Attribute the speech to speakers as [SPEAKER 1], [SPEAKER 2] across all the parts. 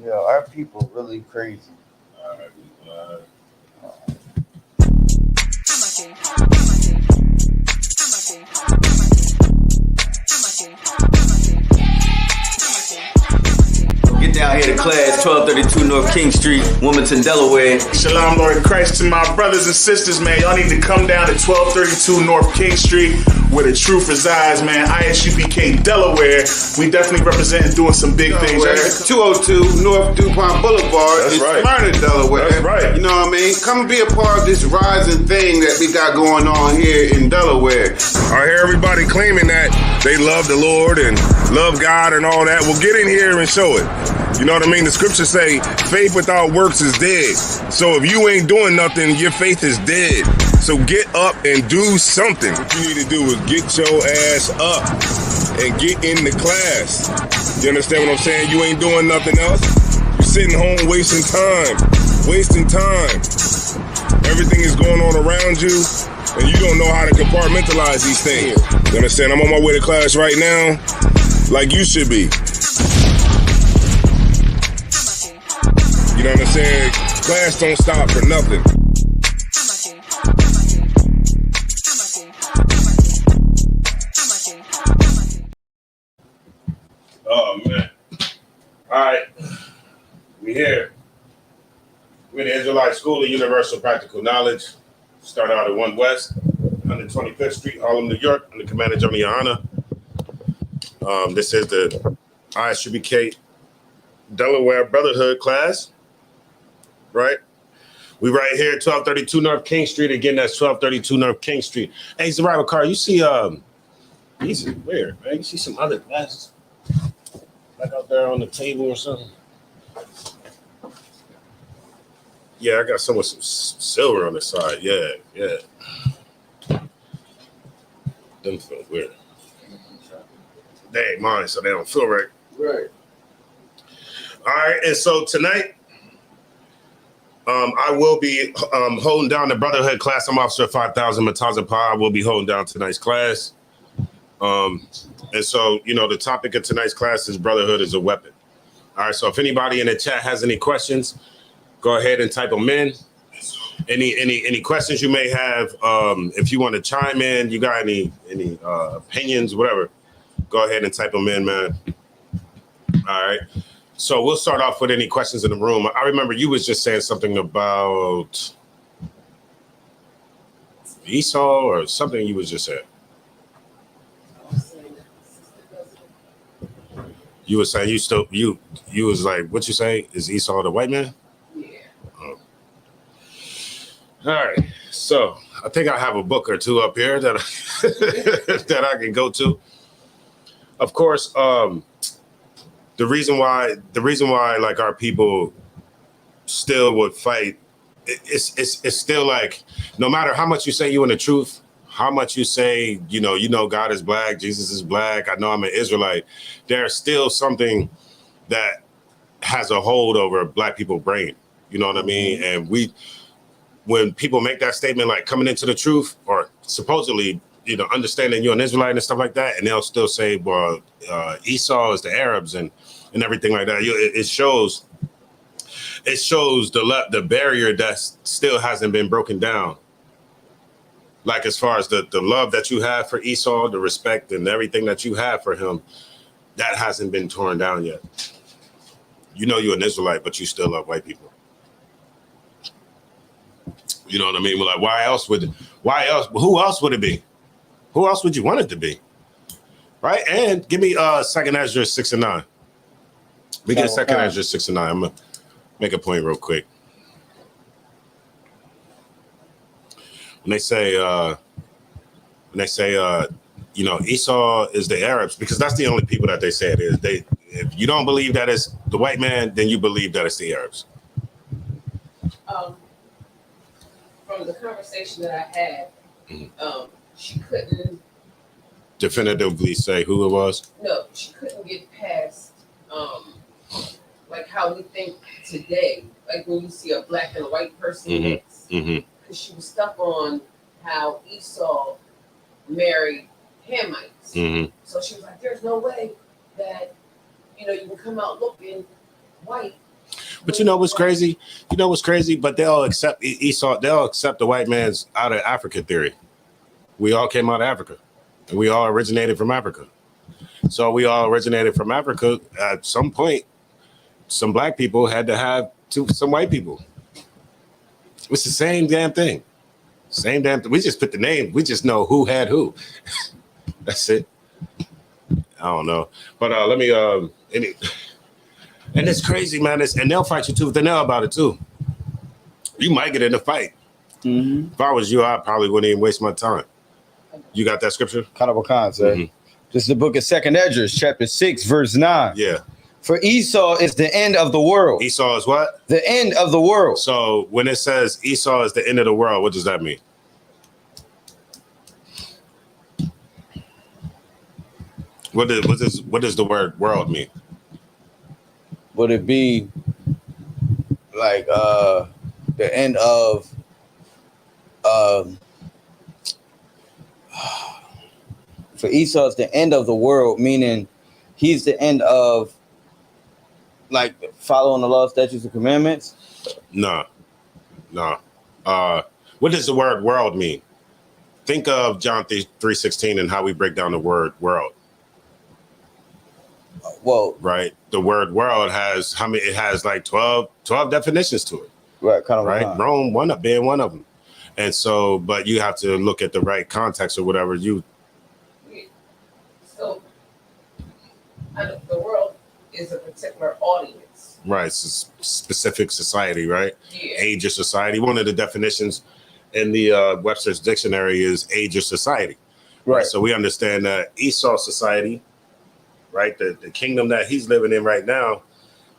[SPEAKER 1] Yeah, our people really crazy.
[SPEAKER 2] All right,
[SPEAKER 3] Get down here to class, 1232 North King Street, Wilmington, Delaware.
[SPEAKER 4] Shalom, Lord in Christ, to my brothers and sisters, man. Y'all need to come down to 1232 North King Street, where the truth resides, man. Isupk Delaware. We definitely representing doing some big things.
[SPEAKER 5] 202 North DuPont Boulevard in Smyrna, Delaware.
[SPEAKER 4] That's right.
[SPEAKER 5] You know what I mean? Come and be a part of this rising thing that we got going on here in Delaware.
[SPEAKER 2] I hear everybody claiming that they love the Lord and love God and all that. Well, get in here and show it. You know what I mean? The scriptures say faith without works is dead. So if you ain't doing nothing, your faith is dead. So get up and do something. What you need to do is get your ass up and get in the class. You understand what I'm saying? You ain't doing nothing else. You're sitting home wasting time. Everything is going on around you, and you don't know how to compartmentalize these things. You understand? I'm on my way to class right now, like you should be. You know what I'm saying? Class don't stop for nothing. Oh, man. All right. We here. We're the Israelite School of Universal Practical Knowledge. Start out at 1 West, 125th Street, Harlem, New York. I'm the Commander General Yana. This is the Isupk Delaware Brotherhood class. Right? We right here at 1232 North King Street. Again, that's 1232 North King Street. Hey, Zariah Car, you see these are weird, man. You see some other glasses like out there on the table or something? Yeah, I got some with some silver on the side. Yeah. Them feel weird. They ain't mine, so they don't feel right.
[SPEAKER 5] Right.
[SPEAKER 2] All right, and so tonight, I will be holding down the Brotherhood class. I'm Officer 5000 Matazapa. I will be holding down tonight's class. And so, you know, the topic of tonight's class is Brotherhood is a weapon. All right, so if anybody in the chat has any questions, go ahead and type them in. Any questions you may have, if you want to chime in, you got any opinions, whatever, go ahead and type them in, man. All right. So we'll start off with any questions in the room. I remember you was just saying something about Esau or something you was just saying. You were saying you was like, what you say? Is Esau the white man?
[SPEAKER 6] Yeah.
[SPEAKER 2] Oh. All right. So I think I have a book or two up here that that I can go to. Of course, the reason why like our people still would fight, it's still like, no matter how much you say you in the truth, how much you say, you know, God is black, Jesus is black, I know I'm an Israelite, there's still something that has a hold over black people's brain. You know what I mean? And when people make that statement, like coming into the truth or supposedly, you know, understanding you're an Israelite and stuff like that, and they'll still say, well, Esau is the Arabs and everything like that. It shows the barrier that still hasn't been broken down. Like as far as the love that you have for Esau, the respect and everything that you have for him, that hasn't been torn down yet. You know you're an Israelite, but you still love white people. You know what I mean? Well, like, why else? Who else would it be? Who else would you want it to be? Right? And give me 2nd Ezra 6 and 9. We get 2nd Ezra 6 and 9. I'm gonna make a point real quick. When they say, you know, Esau is the Arabs, because that's the only people that they say it is. If you don't believe that it's the white man, then you believe that it's the Arabs.
[SPEAKER 6] From the conversation that I had, she couldn't
[SPEAKER 2] definitively say who it was.
[SPEAKER 6] No, she couldn't get past like how we think today. Like when you see a black and a white person mix. Because she was stuck on how Esau married Hamites. So she was like, there's no way that, you know, you can come out looking white
[SPEAKER 2] But you know what's crazy? You know what's crazy? But they'll accept Esau. They'll accept the white man's out of Africa theory. We all came out of Africa. And we all originated from Africa. So we all originated from Africa. At some point, some black people had to have some white people. It's the same damn thing. Same damn thing. We just put the name. We just know who had who. That's it. I don't know. But let me and it's crazy, man. And they'll fight you tooth and nail about it too. You might get in a fight.
[SPEAKER 1] Mm-hmm.
[SPEAKER 2] If I was you, I probably wouldn't even waste my time. You got that scripture?
[SPEAKER 1] Kind of a concept.
[SPEAKER 2] Mm-hmm.
[SPEAKER 1] This is the book of 2nd Esdras, chapter 6, verse 9.
[SPEAKER 2] Yeah.
[SPEAKER 1] For Esau is the end of the world.
[SPEAKER 2] Esau is what?
[SPEAKER 1] The end of the world.
[SPEAKER 2] So when it says Esau is the end of the world, what does that mean? What does the word world mean?
[SPEAKER 1] Would it be like the end of for Esau is the end of the world, meaning he's the end of like following the law, statutes, and commandments?
[SPEAKER 2] No. What does the word world mean? Think of John 3:16 and how we break down the word world.
[SPEAKER 1] Well,
[SPEAKER 2] Right. The word world has how many? It has like 12 definitions to it.
[SPEAKER 1] right, kind of
[SPEAKER 2] Right. Rome, being one of them. And so, but you have to look at the right context or whatever you.
[SPEAKER 6] So, the world is a particular audience.
[SPEAKER 2] Right. It's a specific society, right?
[SPEAKER 6] Yeah.
[SPEAKER 2] Age of society. One of the definitions in the Webster's dictionary is age of society.
[SPEAKER 1] right.
[SPEAKER 2] So we understand that Esau society, right? The kingdom that he's living in right now,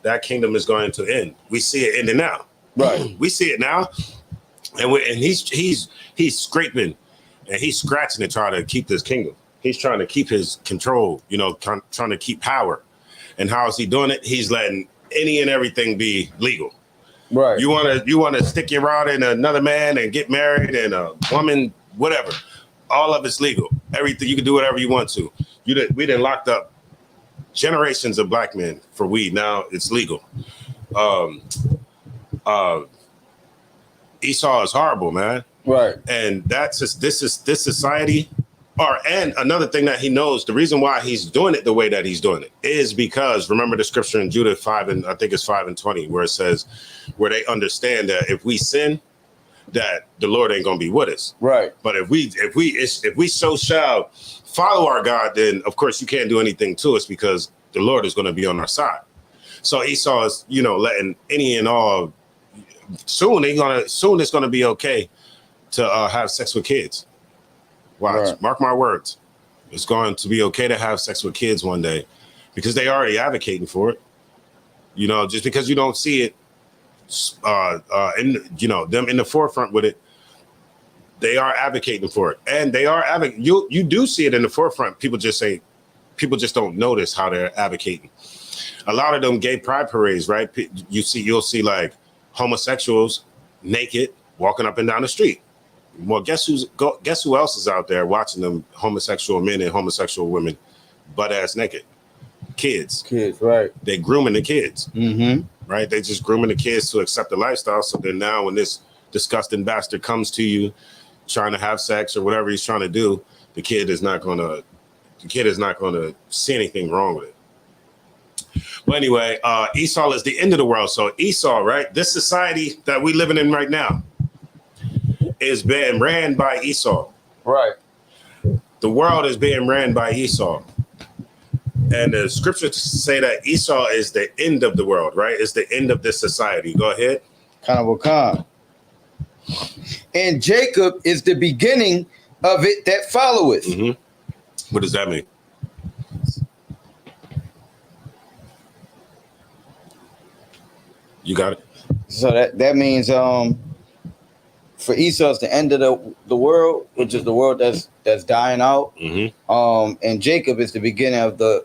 [SPEAKER 2] that kingdom is going to end. We see it ending now.
[SPEAKER 1] Right.
[SPEAKER 2] We see it now. And he's scraping and he's scratching to try to keep this kingdom. He's trying to keep his control, trying to keep power. And how is he doing it? He's letting any and everything be legal.
[SPEAKER 1] Right.
[SPEAKER 2] You want to stick your rod in another man and get married and a woman, whatever. All of it's legal. Everything, you can do whatever you want to. We done locked up generations of black men for weed. Now it's legal. Esau is horrible, man.
[SPEAKER 1] Right.
[SPEAKER 2] And that's just this society. And another thing that he knows, the reason why he's doing it the way that he's doing it is because remember the scripture in Judah 5 and I think it's 5:20 where it says where they understand that if we sin, that the Lord ain't gonna be with us.
[SPEAKER 1] Right.
[SPEAKER 2] But if we so shall follow our God, then of course you can't do anything to us because the Lord is gonna be on our side. So Esau is, letting any and all. Soon it's gonna be okay to have sex with kids. Watch,
[SPEAKER 1] Right.
[SPEAKER 2] Mark my words. It's going to be okay to have sex with kids one day because they already advocating for it. Just because you don't see it, them in the forefront with it, they are advocating for it, and they are you do see it in the forefront. People just don't notice how they're advocating. A lot of them gay pride parades, right? You'll see like homosexuals naked walking up and down the street. Well, guess who else is out there watching them homosexual men and homosexual women butt ass naked? Kids.
[SPEAKER 1] Kids, right.
[SPEAKER 2] They grooming the kids.
[SPEAKER 1] Mm-hmm.
[SPEAKER 2] Right? They just grooming the kids to accept the lifestyle. So then now when this disgusting bastard comes to you trying to have sex or whatever he's trying to do, the kid is not gonna see anything wrong with it. But anyway, Esau is the end of the world. So Esau, right? This society that we living in right now is being ran by Esau.
[SPEAKER 1] Right.
[SPEAKER 2] The world is being ran by Esau. And the scriptures say that Esau is the end of the world, right? It's the end of this society. Go ahead.
[SPEAKER 1] Kind of a con. And Jacob is the beginning of it that followeth.
[SPEAKER 2] Mm-hmm. What does that mean? You got it?
[SPEAKER 1] So that means for Esau it's the end of the world, which is the world that's dying out.
[SPEAKER 2] Mm-hmm.
[SPEAKER 1] And Jacob is the beginning of the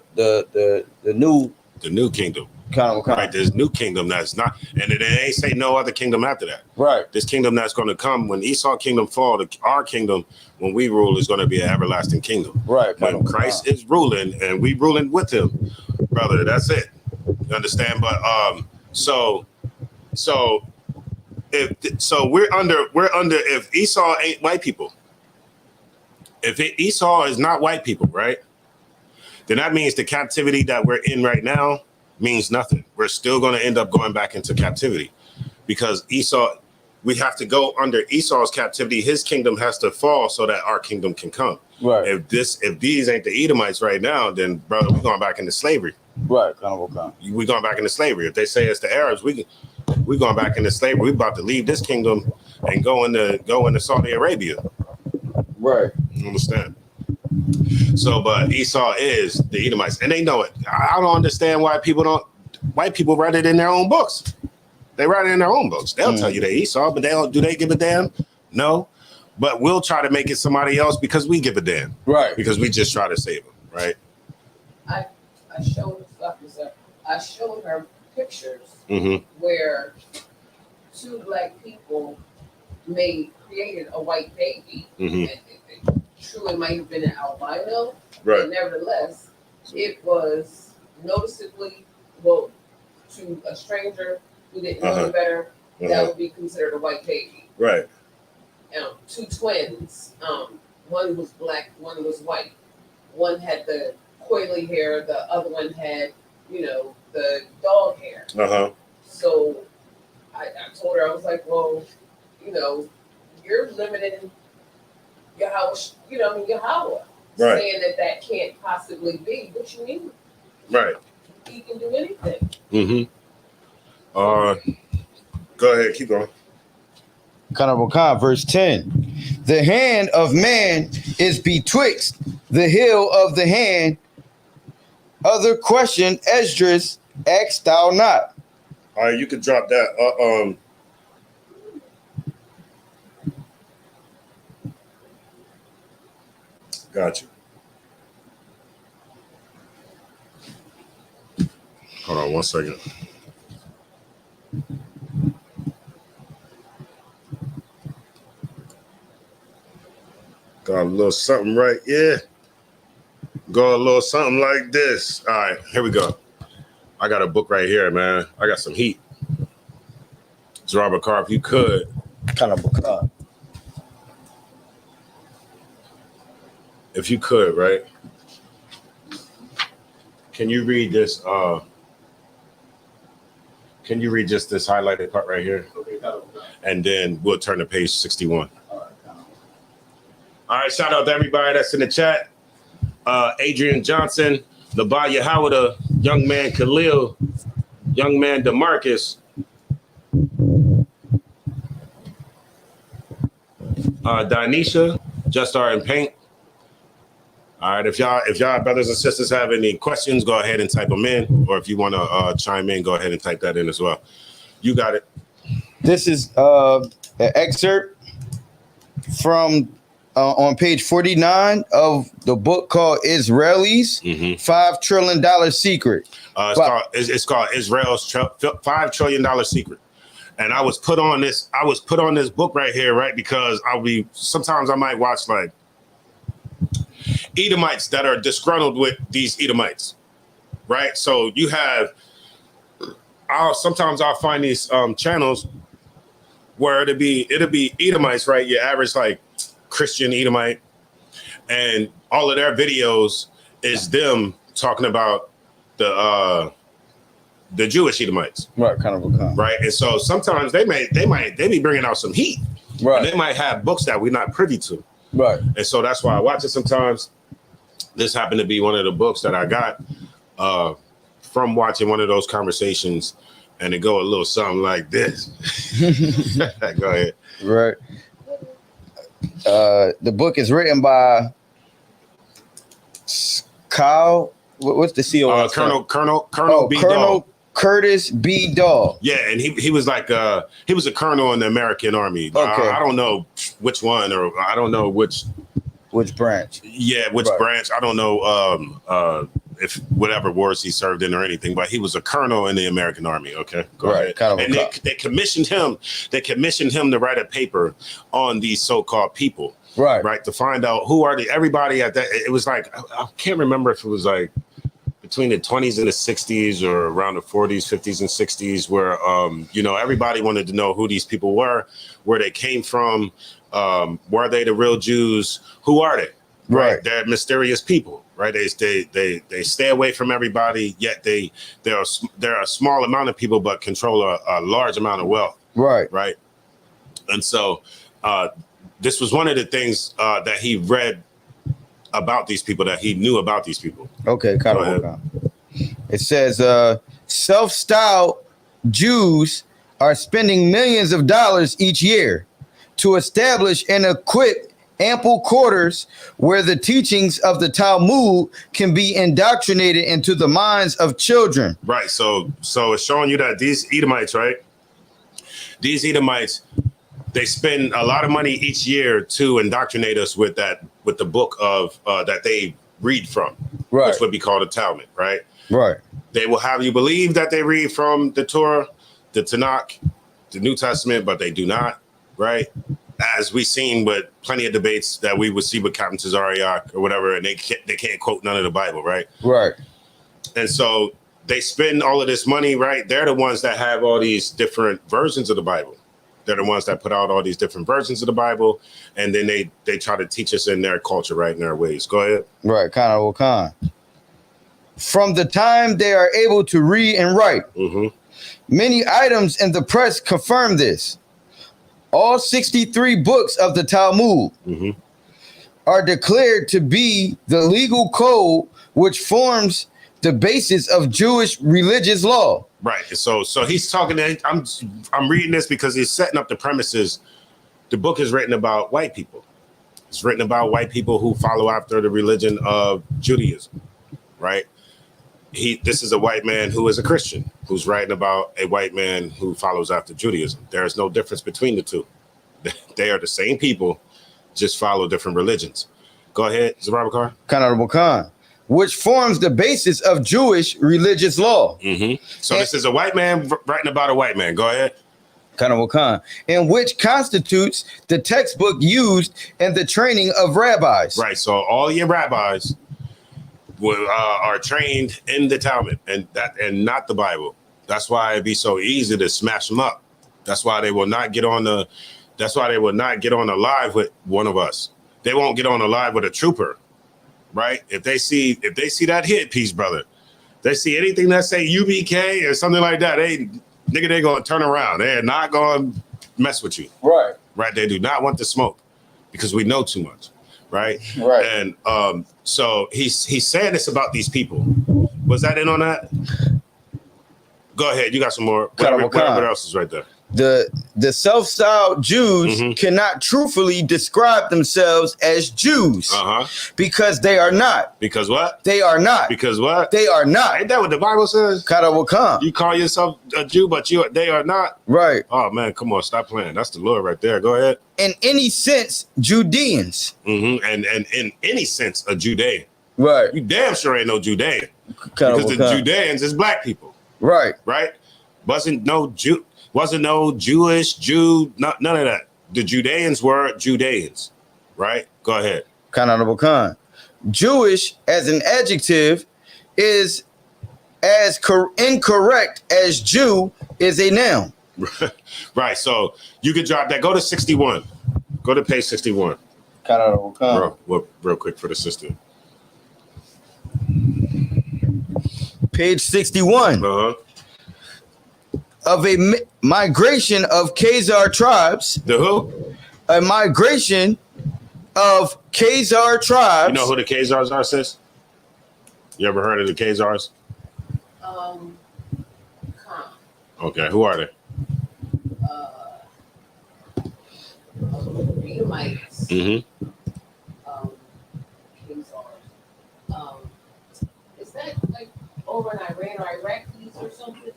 [SPEAKER 1] new
[SPEAKER 2] kingdom.
[SPEAKER 1] kind of
[SPEAKER 2] Right, there's new kingdom that's not, and it ain't say no other kingdom after that.
[SPEAKER 1] right.
[SPEAKER 2] This kingdom that's going to come when Esau kingdom fall, our kingdom when we rule is going to be an everlasting kingdom.
[SPEAKER 1] Right.
[SPEAKER 2] When Christ is ruling and we ruling with him, brother, that's it. You understand? But so So we're under if Esau ain't white people, if Esau is not white people, right? Then that means the captivity that we're in right now means nothing. We're still going to end up going back into captivity because Esau, we have to go under Esau's captivity. His kingdom has to fall so that our kingdom can come.
[SPEAKER 1] Right.
[SPEAKER 2] If these ain't the Edomites right now, then brother, we're going back into slavery.
[SPEAKER 1] Right. Kind.
[SPEAKER 2] We're going back into slavery. If they say it's the Arabs, we're going back into slavery. We're about to leave this kingdom and go into Saudi Arabia.
[SPEAKER 1] Right.
[SPEAKER 2] You understand? So, but Esau is the Edomites, and they know it. I don't understand why white people write it in their own books. They write it in their own books. They'll tell you they Esau, but do they give a damn? No. But we'll try to make it somebody else because we give a damn. Right. Because we just try to save them, right?
[SPEAKER 6] I showed her pictures where two black people created a white baby. And true, it might have been an albino,
[SPEAKER 2] right?
[SPEAKER 6] But nevertheless, it was noticeably, well, to a stranger who didn't know any better, that would be considered a white baby.
[SPEAKER 2] Right.
[SPEAKER 6] Two twins. One was black, one was white. One had the coily hair, the other one had, the dog hair. So I told her, I was like, well, you're limiting Yahweh,
[SPEAKER 2] right,
[SPEAKER 6] saying that can't possibly be. What you mean?
[SPEAKER 2] Right.
[SPEAKER 6] He can do anything.
[SPEAKER 2] Go ahead, keep going.
[SPEAKER 1] Khan, verse 10. The hand of man is betwixt the heel of the hand. Other question, Esdras, asked thou not.
[SPEAKER 2] All right, you could drop that. Got you. Hold on 1 second. Got a little something right, yeah. Go a little something like this. All right, here we go. I got a book right here, man. I got some heat. It's Robert Carr, if you could.
[SPEAKER 1] Khan.
[SPEAKER 2] If you could, right? Can you read this? Can you read just this highlighted part right here? And then we'll turn to page 61. All right, shout out to everybody that's in the chat. Adrian Johnson, Labah Yahawada, young man Khalil, young man DeMarcus, Dinesha, Just Art and Paint. All right, if y'all brothers and sisters have any questions, go ahead and type them in. Or if you want to chime in, go ahead and type that in as well. You got it.
[SPEAKER 1] This is an excerpt from on page 49 of the book called Israelis, $5 trillion Secret.
[SPEAKER 2] It's called Israel's $5 trillion Secret. And I was put on this book right here, right? Because sometimes I might watch like Edomites that are disgruntled with these Edomites, right? So you have, sometimes I'll find these channels where it'll be Edomites, right? Your average like Christian Edomite, and all of their videos is them talking about the Jewish Edomites,
[SPEAKER 1] right?
[SPEAKER 2] Right, and so sometimes they be bringing out some heat,
[SPEAKER 1] right?
[SPEAKER 2] And they might have books that we're not privy to,
[SPEAKER 1] right?
[SPEAKER 2] And so that's why I watch it sometimes. This happened to be one of the books that I got from watching one of those conversations, and it go a little something like this. Go ahead.
[SPEAKER 1] Right. The book is written by Kyle. What's the CO?
[SPEAKER 2] Colonel B. Dog.
[SPEAKER 1] Curtis B. Dog.
[SPEAKER 2] Yeah, and he was like he was a colonel in the American Army.
[SPEAKER 1] Okay.
[SPEAKER 2] I don't know which one, or I don't know which
[SPEAKER 1] branch.
[SPEAKER 2] Yeah, which branch. I don't know if whatever wars he served in or anything, but he was a colonel in the American Army. Okay, go ahead. And they commissioned him. They commissioned him to write a paper on these so-called people. Right, to find out who are everybody at that. It was like I can't remember if it was like between the 20s and the 60s, or around the 40s, 50s, and 60s, where everybody wanted to know who these people were, where they came from, were they the real Jews? Who are they? Right. They're mysterious people, right? They stay away from everybody, yet they're a small amount of people, but control a large amount of wealth. Right. Right. And so this was one of the things that he read about these people, that he knew about these people.
[SPEAKER 1] Okay, kind of. It says self-styled Jews are spending millions of dollars each year to establish and equip ample quarters where the teachings of the Talmud can be indoctrinated into the minds of children.
[SPEAKER 2] Right. So it's showing you that these Edomites, right? These Edomites, they spend a lot of money each year to indoctrinate us with the book of that they read from, right, which would be called the Talmud, right? Right. They will have you believe that they read from the Torah, the Tanakh, the New Testament, but they do not, right? As we've seen with plenty of debates that we would see with Captain Tazariak or whatever, and they can't quote none of the Bible, right? Right. And so they spend all of this money, right? They're the ones that have all these different versions of the Bible. They're the ones that put out all these different versions of the Bible, and then they try to teach us in their culture, right, in their ways. Go ahead.
[SPEAKER 1] Right, Khan. From the time they are able to read and write, many items in the press confirm this. All 63 books of the Talmud are declared to be the legal code which forms the basis of Jewish religious law.
[SPEAKER 2] Right. So he's talking. I'm reading this because he's setting up the premises. The book is written about white people. It's written about white people who follow after the religion of Judaism. Right. This is a white man who is a Christian who's writing about a white man who follows after Judaism. There is no difference between the two. They are the same people, just follow different religions. Go ahead, Zabarbakar.
[SPEAKER 1] Khan, which forms the basis of Jewish religious law.
[SPEAKER 2] So this is a white man writing about a white man. Go ahead.
[SPEAKER 1] Khan, and which constitutes the textbook used in the training of rabbis.
[SPEAKER 2] Right. So all your rabbis are trained in the Talmud and not the Bible. That's why it'd be so easy to smash them up. That's why they will not get on the live with one of us. They won't get on the live with a trooper, right? If they see that hit piece, brother, they see anything that say UBK or something like that, they're gonna turn around. They're not gonna mess with you. Right. Right. They do not want the smoke because we know too much. Right. Right. And so he's saying this about these people. Was that in on that? Go ahead. You got some more. Whatever else is right there.
[SPEAKER 1] The self-styled Jews cannot truthfully describe themselves as Jews because they are not.
[SPEAKER 2] Because what?
[SPEAKER 1] They are not.
[SPEAKER 2] Because what?
[SPEAKER 1] They are not.
[SPEAKER 2] Ain't that what the Bible says? You call yourself a Jew, but they are not. Right. Oh man, come on, stop playing. That's the Lord right there. Go ahead.
[SPEAKER 1] In any sense, Judeans.
[SPEAKER 2] And in any sense, a Judean. Right. You damn sure ain't no Judean. Because the Judeans is black people. Right. Right. Wasn't no Jewish Jew, none of that. The Judeans were Judeans, right? Go ahead.
[SPEAKER 1] Khan. Jewish as an adjective is as incorrect as Jew is a noun.
[SPEAKER 2] Right. So you could drop that. Go to 61. Go to page 61. Real quick for the sister.
[SPEAKER 1] Page 61. Of a migration of Khazar tribes.
[SPEAKER 2] The who?
[SPEAKER 1] A migration of Khazar tribes.
[SPEAKER 2] You know who the Khazars are, sis? You ever heard of the Khazars? Okay, who are they?
[SPEAKER 6] Edomites. Khazars. Is that like over in Iran or Iraqis or something?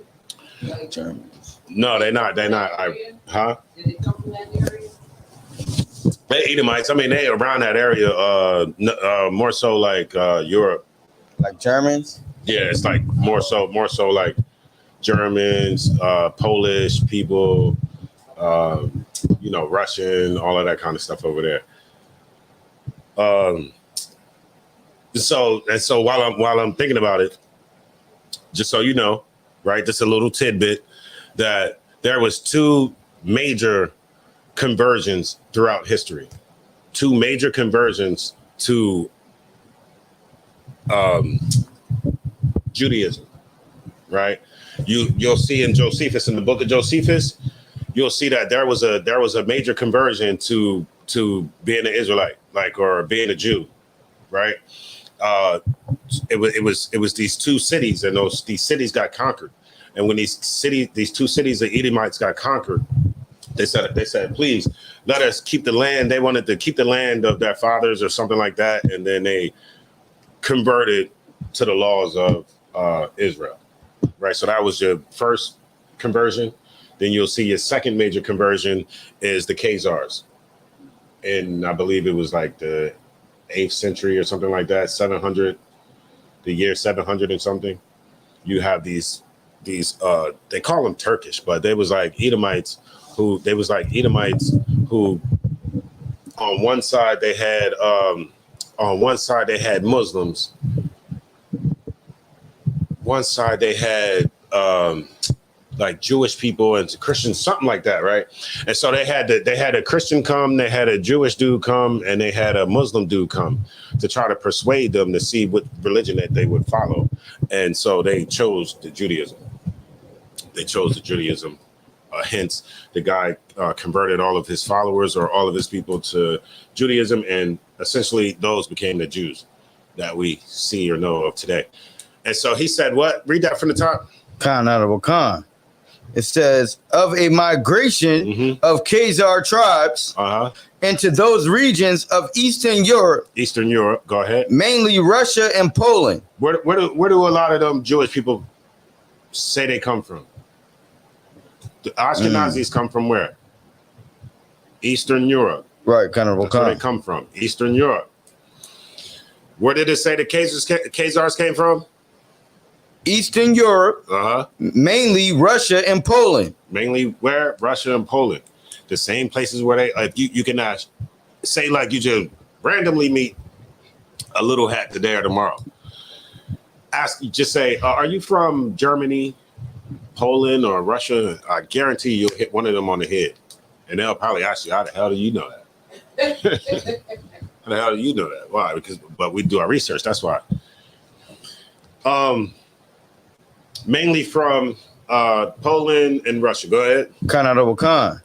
[SPEAKER 6] Like
[SPEAKER 1] Germans.
[SPEAKER 2] No, they're not. They're not. Huh?
[SPEAKER 6] Did they come from that area?
[SPEAKER 2] They Edomites. I mean, they around that area. More so like Europe.
[SPEAKER 1] Like Germans.
[SPEAKER 2] Yeah, it's like more so like Germans, Polish people, Russian, all of that kind of stuff over there. So while I'm thinking about it, just so you know, right? Just a little tidbit that there was 2 major conversions throughout history. 2 major conversions to Judaism, right? You'll see in Josephus, in the book of Josephus, you'll see that there was a major conversion to being an Israelite, like, or being a Jew, right? It was these 2 cities, and these cities got conquered. And when these 2 cities, the Edomites, got conquered, they said, please let us keep the land. They wanted to keep the land of their fathers or something like that, and then they converted to the laws of Israel, right? So that was your first conversion. Then you'll see your second major conversion is the Khazars, and I believe it was like the 8th century or something like that, 700, the year 700 and something. You have these they call them Turkish, but they was like Edomites who on one side they had Muslims, one side they had like Jewish people and Christians, something like that, right? And so they had a Christian come, they had a Jewish dude come, and they had a Muslim dude come to try to persuade them to see what religion that they would follow. And so they chose the Judaism. Hence, the guy converted all of his followers or all of his people to Judaism, and essentially those became the Jews that we see or know of today. And so he said, what? Read that from the top.
[SPEAKER 1] Khan Honorable Khan. It says, of a migration of Khazar tribes into those regions of Eastern Europe.
[SPEAKER 2] Eastern Europe, go ahead.
[SPEAKER 1] Mainly Russia and Poland.
[SPEAKER 2] Where do a lot of them Jewish people say they come from? The Ashkenazis come from where? Eastern Europe.
[SPEAKER 1] Right, Honorable Khan.
[SPEAKER 2] Where they come from, Eastern Europe. Where did it say the Khazars came from?
[SPEAKER 1] Eastern Europe, mainly Russia and Poland.
[SPEAKER 2] Mainly where? Russia and Poland. The same places where they, if you can say like you just randomly meet a little hat today or tomorrow. Just say, are you from Germany, Poland, or Russia? I guarantee you'll hit one of them on the head. And they'll probably ask you, how the hell do you know that? How the hell do you know that? Why? But we do our research, that's why. Mainly from Poland and Russia. Go ahead.
[SPEAKER 1] Honorable Khan.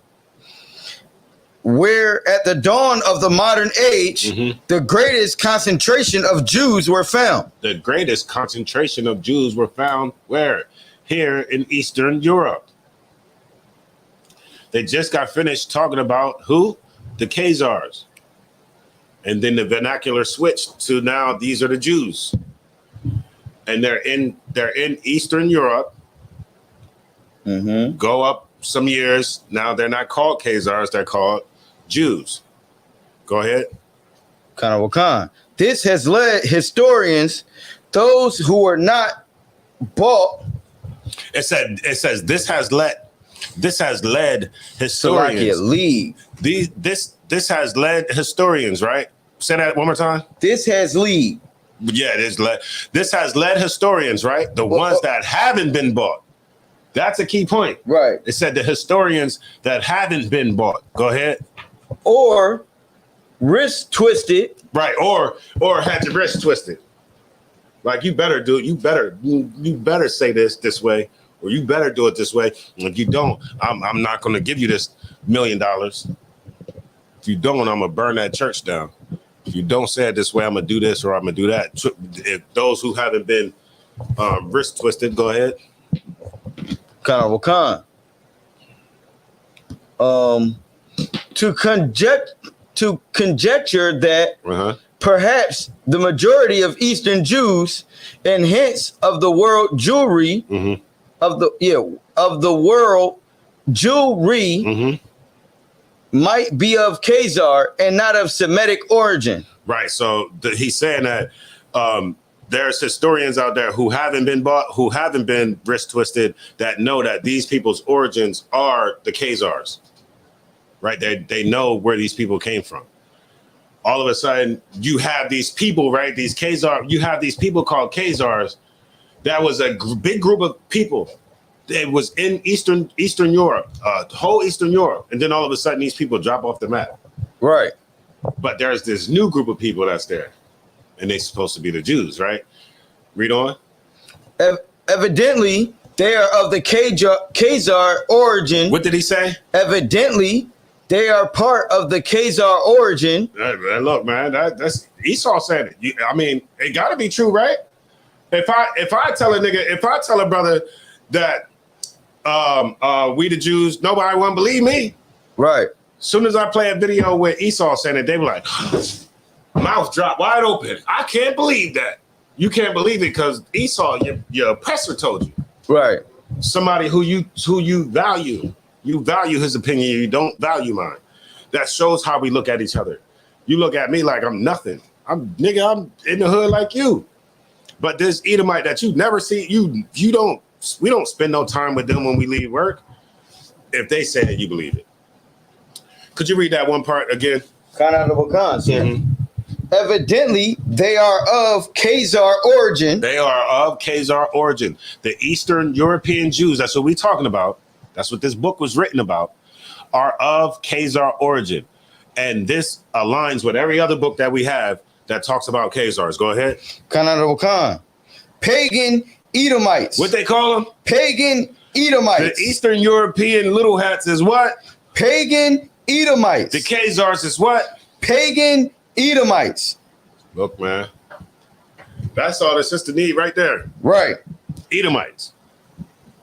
[SPEAKER 1] Where at the dawn of the modern age, the greatest concentration of Jews were found.
[SPEAKER 2] The greatest concentration of Jews were found where? Here in Eastern Europe. They just got finished talking about who? The Khazars. And then the vernacular switched to now these are the Jews. And they're in Eastern Europe. Go up some years. Now they're not called Khazars, they're called Jews. Go ahead.
[SPEAKER 1] Honorable Khan. This has led historians, those who were not bought.
[SPEAKER 2] It says this has led historians.
[SPEAKER 1] So I can lead.
[SPEAKER 2] This has led historians, right? Say that one more time.
[SPEAKER 1] This has lead.
[SPEAKER 2] Yeah, this has led historians, right? The ones that haven't been bought. That's a key point.
[SPEAKER 1] Right.
[SPEAKER 2] It said the historians that haven't been bought. Go ahead.
[SPEAKER 1] Or wrist twisted.
[SPEAKER 2] Right. Or had your wrist twisted. Like you better say this way, or you better do it this way. If you don't, I'm not gonna give you this $1 million. If you don't, I'm gonna burn that church down. If you don't say it this way, I'm gonna do this or I'm gonna do that. If those who haven't been wrist twisted, go ahead.
[SPEAKER 1] Honorable Khan. To conjecture that perhaps the majority of Eastern Jews and hence of the world Jewry of the world Jewry might be of Khazar and not of Semitic origin.
[SPEAKER 2] Right. So he's saying that there's historians out there who haven't been bought, who haven't been wrist twisted, that know that these people's origins are the Khazars. Right. They know where these people came from. All of a sudden, you have these people, right? These Khazar, you have these people called Khazars That was a big group of people. It was in Eastern Europe, whole Eastern Europe, and then all of a sudden these people drop off the map.
[SPEAKER 1] Right.
[SPEAKER 2] But there's this new group of people that's there, and they're supposed to be the Jews, right? Read on.
[SPEAKER 1] Evidently, they are of the Khazar origin.
[SPEAKER 2] What did he say?
[SPEAKER 1] Evidently, they are part of the Khazar origin.
[SPEAKER 2] Look, man, that's Esau said it. I mean, it got to be true, right? If I tell a brother that we the Jews, nobody won't believe me.
[SPEAKER 1] Right.
[SPEAKER 2] As soon as I play a video with Esau saying it, they were like, mouth drop wide open. I can't believe that. You can't believe it because Esau, your oppressor, told you.
[SPEAKER 1] Right.
[SPEAKER 2] Somebody who you value. You value his opinion. You don't value mine. That shows how we look at each other. You look at me like I'm nothing. I'm in the hood like you. But this Edomite that you never see, we don't spend no time with them when we leave work. If they say it, you believe it. Could you read that one part again?
[SPEAKER 1] Evidently, they are of Khazar origin.
[SPEAKER 2] They are of Khazar origin. The Eastern European Jews, that's what we're talking about. That's what this book was written about, are of Khazar origin. And this aligns with every other book that we have that talks about Khazars. Go ahead.
[SPEAKER 1] Pagan Edomites.
[SPEAKER 2] What they call them?
[SPEAKER 1] Pagan Edomites.
[SPEAKER 2] The Eastern European little hats is what?
[SPEAKER 1] Pagan Edomites.
[SPEAKER 2] The Khazars is what?
[SPEAKER 1] Pagan Edomites. Look,
[SPEAKER 2] man. That's all the sister need right there.
[SPEAKER 1] Right.
[SPEAKER 2] Edomites.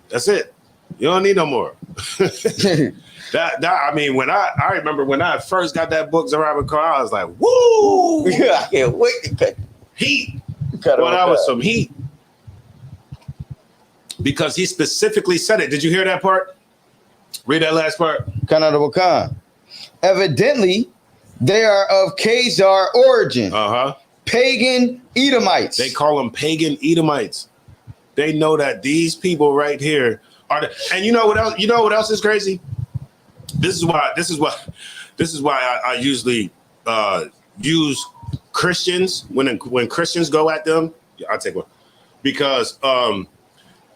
[SPEAKER 2] That's it. You don't need no more. I mean, when I remember when I first got that book, Zarabic car, I was like, woo!
[SPEAKER 1] Yeah, I can't wait to cut
[SPEAKER 2] heat. Well, that was some heat. Because he specifically said it. Did you hear that part? Read that last part.
[SPEAKER 1] Evidently, they are of Khazar origin.
[SPEAKER 2] Uh-huh.
[SPEAKER 1] Pagan Edomites.
[SPEAKER 2] They call them pagan Edomites. They know that these people right here are and you know what else? You know what else is crazy? This is why I usually use Christians when Christians go at them. I'll take one. Because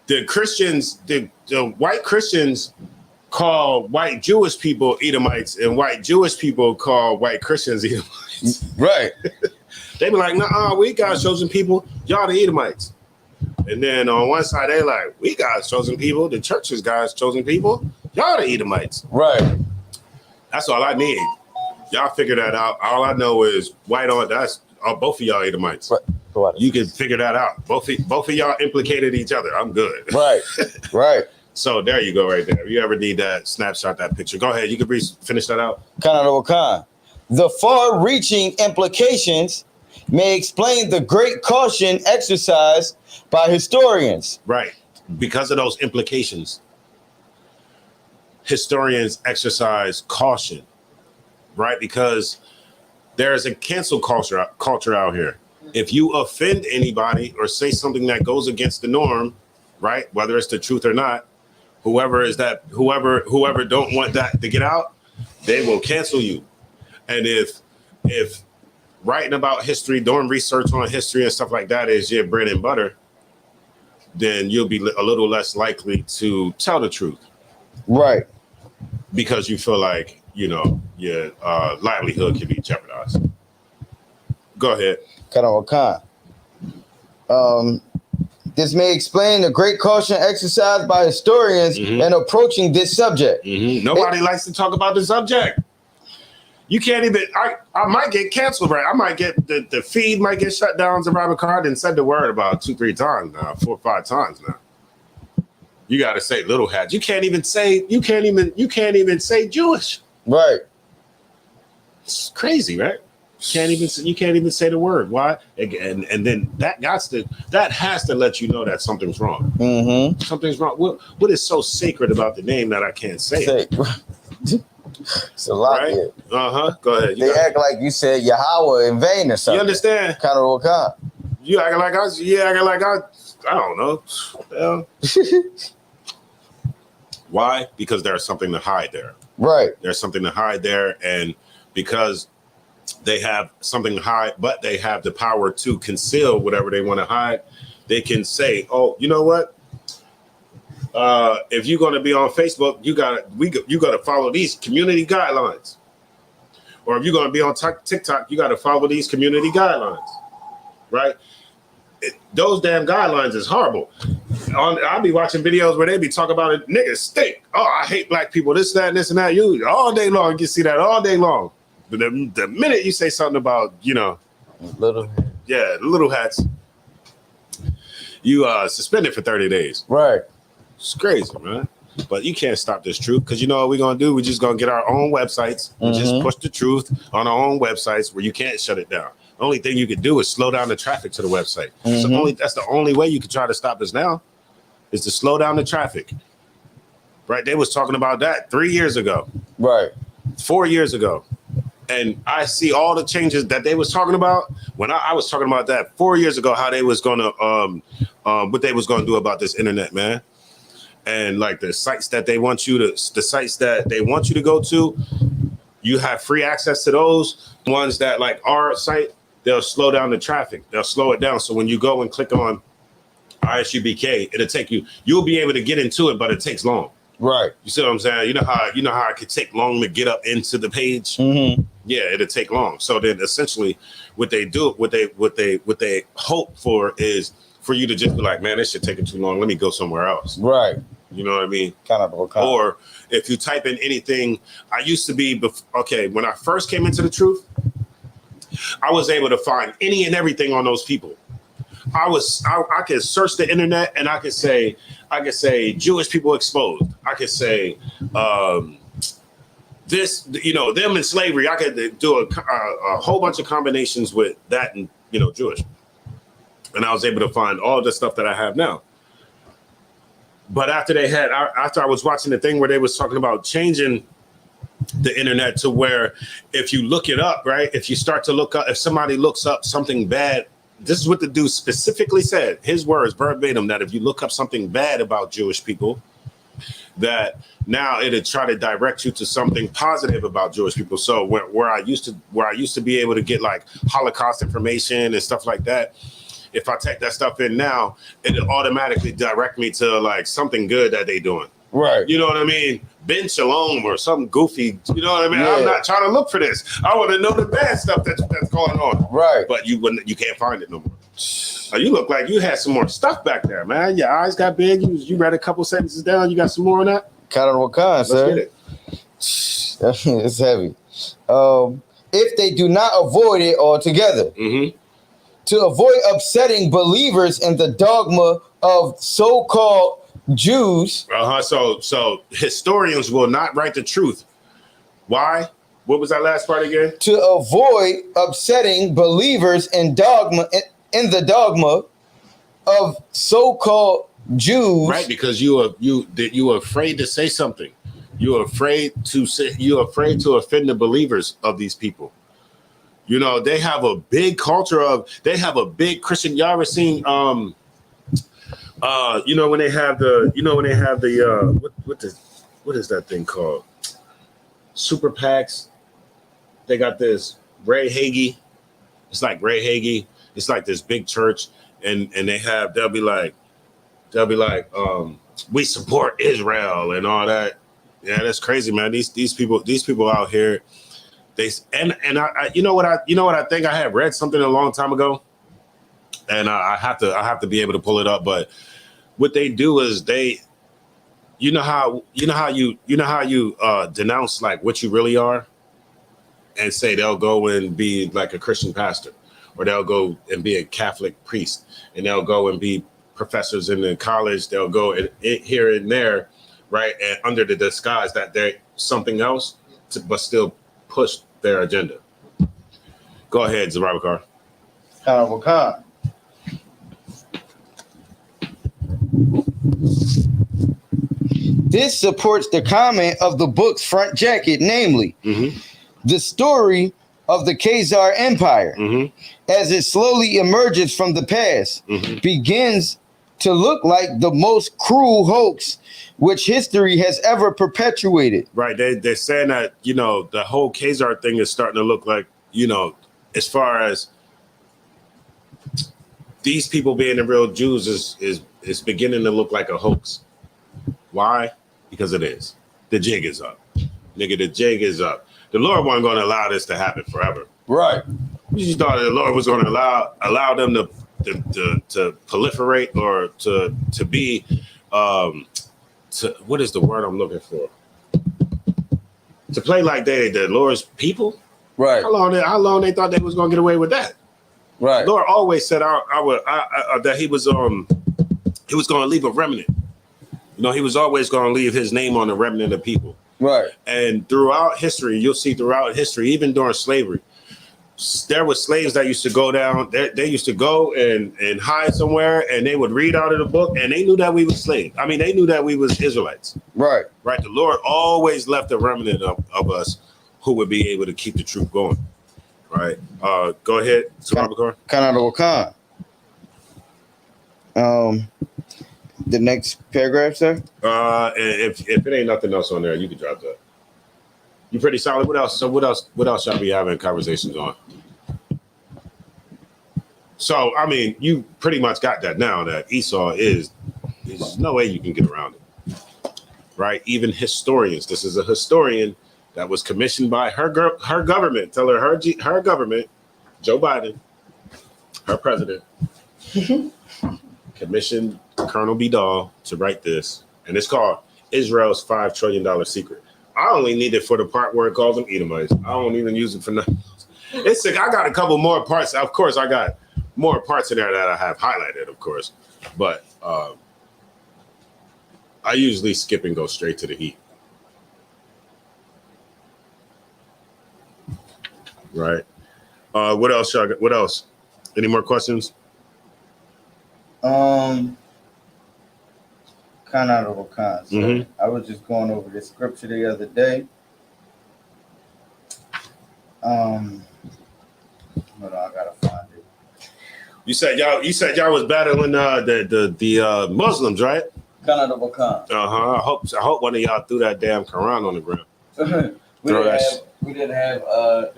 [SPEAKER 2] the Christians, the white Christians call white Jewish people Edomites, and white Jewish people call white Christians Edomites.
[SPEAKER 1] Right.
[SPEAKER 2] They be like, nah, we God's chosen people. Y'all the Edomites. And then on one side, they like, we God's chosen people. The church is God's chosen people. Y'all the Edomites.
[SPEAKER 1] Right.
[SPEAKER 2] That's all I need. Y'all figure that out. All I know is white on, that's both of y'all Edomites.
[SPEAKER 1] Right.
[SPEAKER 2] You can figure that out. Both of y'all implicated each other. I'm good.
[SPEAKER 1] Right. Right.
[SPEAKER 2] So there you go right there. If you ever need that, snapshot that picture. Go ahead. You can finish that out.
[SPEAKER 1] The far-reaching implications may explain the great caution exercised by historians.
[SPEAKER 2] Right. Because of those implications, historians exercise caution, right? Because there is a cancel culture out here. If you offend anybody or say something that goes against the norm, right? Whether it's the truth or not, whoever don't want that to get out, they will cancel you. And if writing about history, doing research on history and stuff like that is your bread and butter, then you'll be a little less likely to tell the truth.
[SPEAKER 1] Right.
[SPEAKER 2] Because you feel like, your livelihood can be jeopardized. Go ahead.
[SPEAKER 1] This may explain the great caution exercised by historians in approaching this subject.
[SPEAKER 2] Nobody likes to talk about the subject. You can't even, I might get canceled, right? I might get, the feed might get shut down to Robert Card and said the word about 2-3 times now, 4 or 5 times now. You got to say little hat. You can't even say Jewish.
[SPEAKER 1] Right.
[SPEAKER 2] It's crazy, right? You can't even say the word. Why? And then that has to let you know that something's wrong.
[SPEAKER 1] Mm-hmm.
[SPEAKER 2] Something's wrong. What is so sacred about the name that I can't say it?
[SPEAKER 1] It's a lot,
[SPEAKER 2] right?
[SPEAKER 1] Here.
[SPEAKER 2] Go ahead.
[SPEAKER 1] They act like you said Yahweh in vain or something.
[SPEAKER 2] You understand? You acting like I don't know. Well, why? Because there's something to hide there.
[SPEAKER 1] Right.
[SPEAKER 2] There's something to hide there, and because they have something to hide, but they have the power to conceal whatever they want to hide, they can say, oh, you know what? If you're going to be on Facebook, you got to follow these community guidelines. Or if you're going to be on TikTok, you got to follow these community guidelines, right? Those damn guidelines is horrible. I'll be watching videos where they be talking about it. Niggas stink. Oh, I hate black people. This, that, and this, and that. You all day long. You can see that all day long. But the minute you say something about,
[SPEAKER 1] Little
[SPEAKER 2] hats, you suspended for 30 days.
[SPEAKER 1] Right.
[SPEAKER 2] It's crazy, man. But you can't stop this truth because you know what we're gonna do? We're just gonna get our own websites and just push the truth on our own websites where you can't shut it down. The only thing you can do is slow down the traffic to the website. That's the only way you can try to stop us now is to slow down the traffic. Right? They was talking about that 3 years ago.
[SPEAKER 1] Right.
[SPEAKER 2] 4 years ago. And I see all the changes that they was talking about when I was talking about that 4 years ago, how they was gonna what they was gonna do about this internet, man. And like the sites that they want you to go to, you have free access to those. Ones that like our site, they'll slow down the traffic. They'll slow it down. So when you go and click on ISUBK, it'll take you'll be able to get into it, but it takes long.
[SPEAKER 1] Right.
[SPEAKER 2] You see what I'm saying? You know how it could take long to get up into the page? Yeah, it'll take long. So then essentially what they hope for is for you to just be like, man, this shit taking too long. Let me go somewhere else.
[SPEAKER 1] Right.
[SPEAKER 2] You know what I mean?
[SPEAKER 1] Or
[SPEAKER 2] if you type in anything, I used to be, when I first came into the truth, I was able to find any and everything on those people. I could search the internet and I could say Jewish people exposed. I could say this, them in slavery. I could do a whole bunch of combinations with that and, Jewish. And I was able to find all the stuff that I have now. But after I was watching the thing where they was talking about changing the internet to where if you look it up, right? If you start to look up, if somebody looks up something bad, this is what the dude specifically said, his words verbatim, that if you look up something bad about Jewish people, that now it'll try to direct you to something positive about Jewish people. So where I used to be able to get like Holocaust information and stuff like that, if I take that stuff in now, it'll automatically direct me to like something good that they doing.
[SPEAKER 1] Right.
[SPEAKER 2] You know what I mean? Ben Shalom or something goofy. You know what I mean? Yeah. I'm not trying to look for this. I want to know the bad stuff that's going on.
[SPEAKER 1] Right.
[SPEAKER 2] But you can't find it no more. You look like you had some more stuff back there, man. Your eyes got big. You read a couple sentences down. You got some more on that?
[SPEAKER 1] Kind of what kind, sir?
[SPEAKER 2] Let's get it.
[SPEAKER 1] It's heavy. If they do not avoid it altogether. To avoid upsetting believers in the dogma of so-called Jews.
[SPEAKER 2] So historians will not write the truth. Why? What was that last part again?
[SPEAKER 1] To avoid upsetting believers in the dogma of so-called Jews.
[SPEAKER 2] Right, because you are afraid to say something. You're afraid to offend the believers of these people. They have a big culture they have a big Christian. Y'all ever seen when they have the what is that thing called? Super PACs. They got this Ray Hagee. It's like Ray Hagee. It's like this big church, and they'll be like, we support Israel and all that. Yeah, that's crazy, man. These people out here. I you know what I think? I had read something a long time ago, and I have to be able to pull it up. But what they do is you know how you denounce like what you really are, and say they'll go and be like a Christian pastor, or they'll go and be a Catholic priest, and they'll go and be professors in the college. They'll go and here and there, right, and under the disguise that they're something else, but still push their agenda. Go ahead, Zarabakar.
[SPEAKER 1] This supports the comment of the book's front jacket, namely, the story of the Khazar Empire, as it slowly emerges from the past, begins to look like the most cruel hoax which history has ever perpetuated.
[SPEAKER 2] Right. They're saying that, the whole Khazar thing is starting to look like, as far as these people being the real Jews is beginning to look like a hoax. Why? Because it is. The jig is up. Nigga, the jig is up. The Lord wasn't going to allow this to happen forever.
[SPEAKER 1] Right.
[SPEAKER 2] You just thought the Lord was going to allow them to proliferate or to be what is the word I'm looking for? To play like they the Lord's people.
[SPEAKER 1] Right.
[SPEAKER 2] How long they thought they was going to get away with that?
[SPEAKER 1] Right.
[SPEAKER 2] The Lord always said that he was going to leave a remnant. You know, he was always going to leave his name on the remnant of people.
[SPEAKER 1] Right.
[SPEAKER 2] And throughout history, you'll see even during slavery, there were slaves that used to go down. They used to go and hide somewhere, and they would read out of the book, and they knew that we was slaves. I mean, they knew that we was Israelites.
[SPEAKER 1] Right.
[SPEAKER 2] Right. The Lord always left a remnant of us who would be able to keep the truth going. Right. Go ahead, Subabakar.
[SPEAKER 1] Wakan. The next paragraph, sir.
[SPEAKER 2] If it ain't nothing else on there, you can drop that. You pretty solid. What else? So what else shall we having conversations on? So I mean, you pretty much got that now. That Esau there's no way you can get around it, right? Even historians. This is a historian that was commissioned by her government. Tell her government, Joe Biden, her president, commissioned Colonel Vidal to write this, and it's called Israel's $5 trillion secret. I only need it for the part where it calls them Edomites. I don't even use it for nothing else. It's like I got a couple more parts. Of course, I got more parts in there that I have highlighted, of course. But I usually skip and go straight to the heat. Right. What else? What else? Any more questions?
[SPEAKER 1] Mm-hmm. I was just going over the scripture the other day. Hold on, I gotta find it.
[SPEAKER 2] You said y'all was battling the Muslims, right? I hope one of y'all threw that damn Quran on the ground.
[SPEAKER 1] we didn't have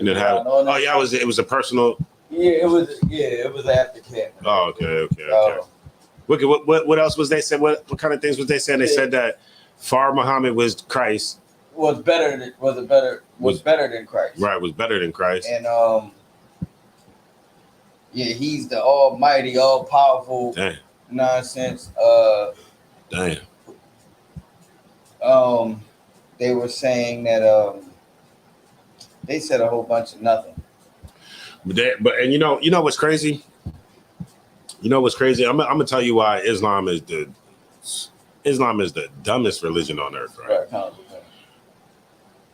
[SPEAKER 2] it was a personal.
[SPEAKER 1] It was after camp.
[SPEAKER 2] Oh, okay. What else was they saying? What kind of things was they saying? They said that Far Muhammad was Christ.
[SPEAKER 1] Was better than Christ.
[SPEAKER 2] Right, was better than Christ.
[SPEAKER 1] And he's the almighty, all powerful nonsense.
[SPEAKER 2] Damn.
[SPEAKER 1] They were saying that they said a whole bunch of nothing.
[SPEAKER 2] But you know what's crazy? You know what's crazy? I'm gonna tell you why Islam is the dumbest religion on earth, right?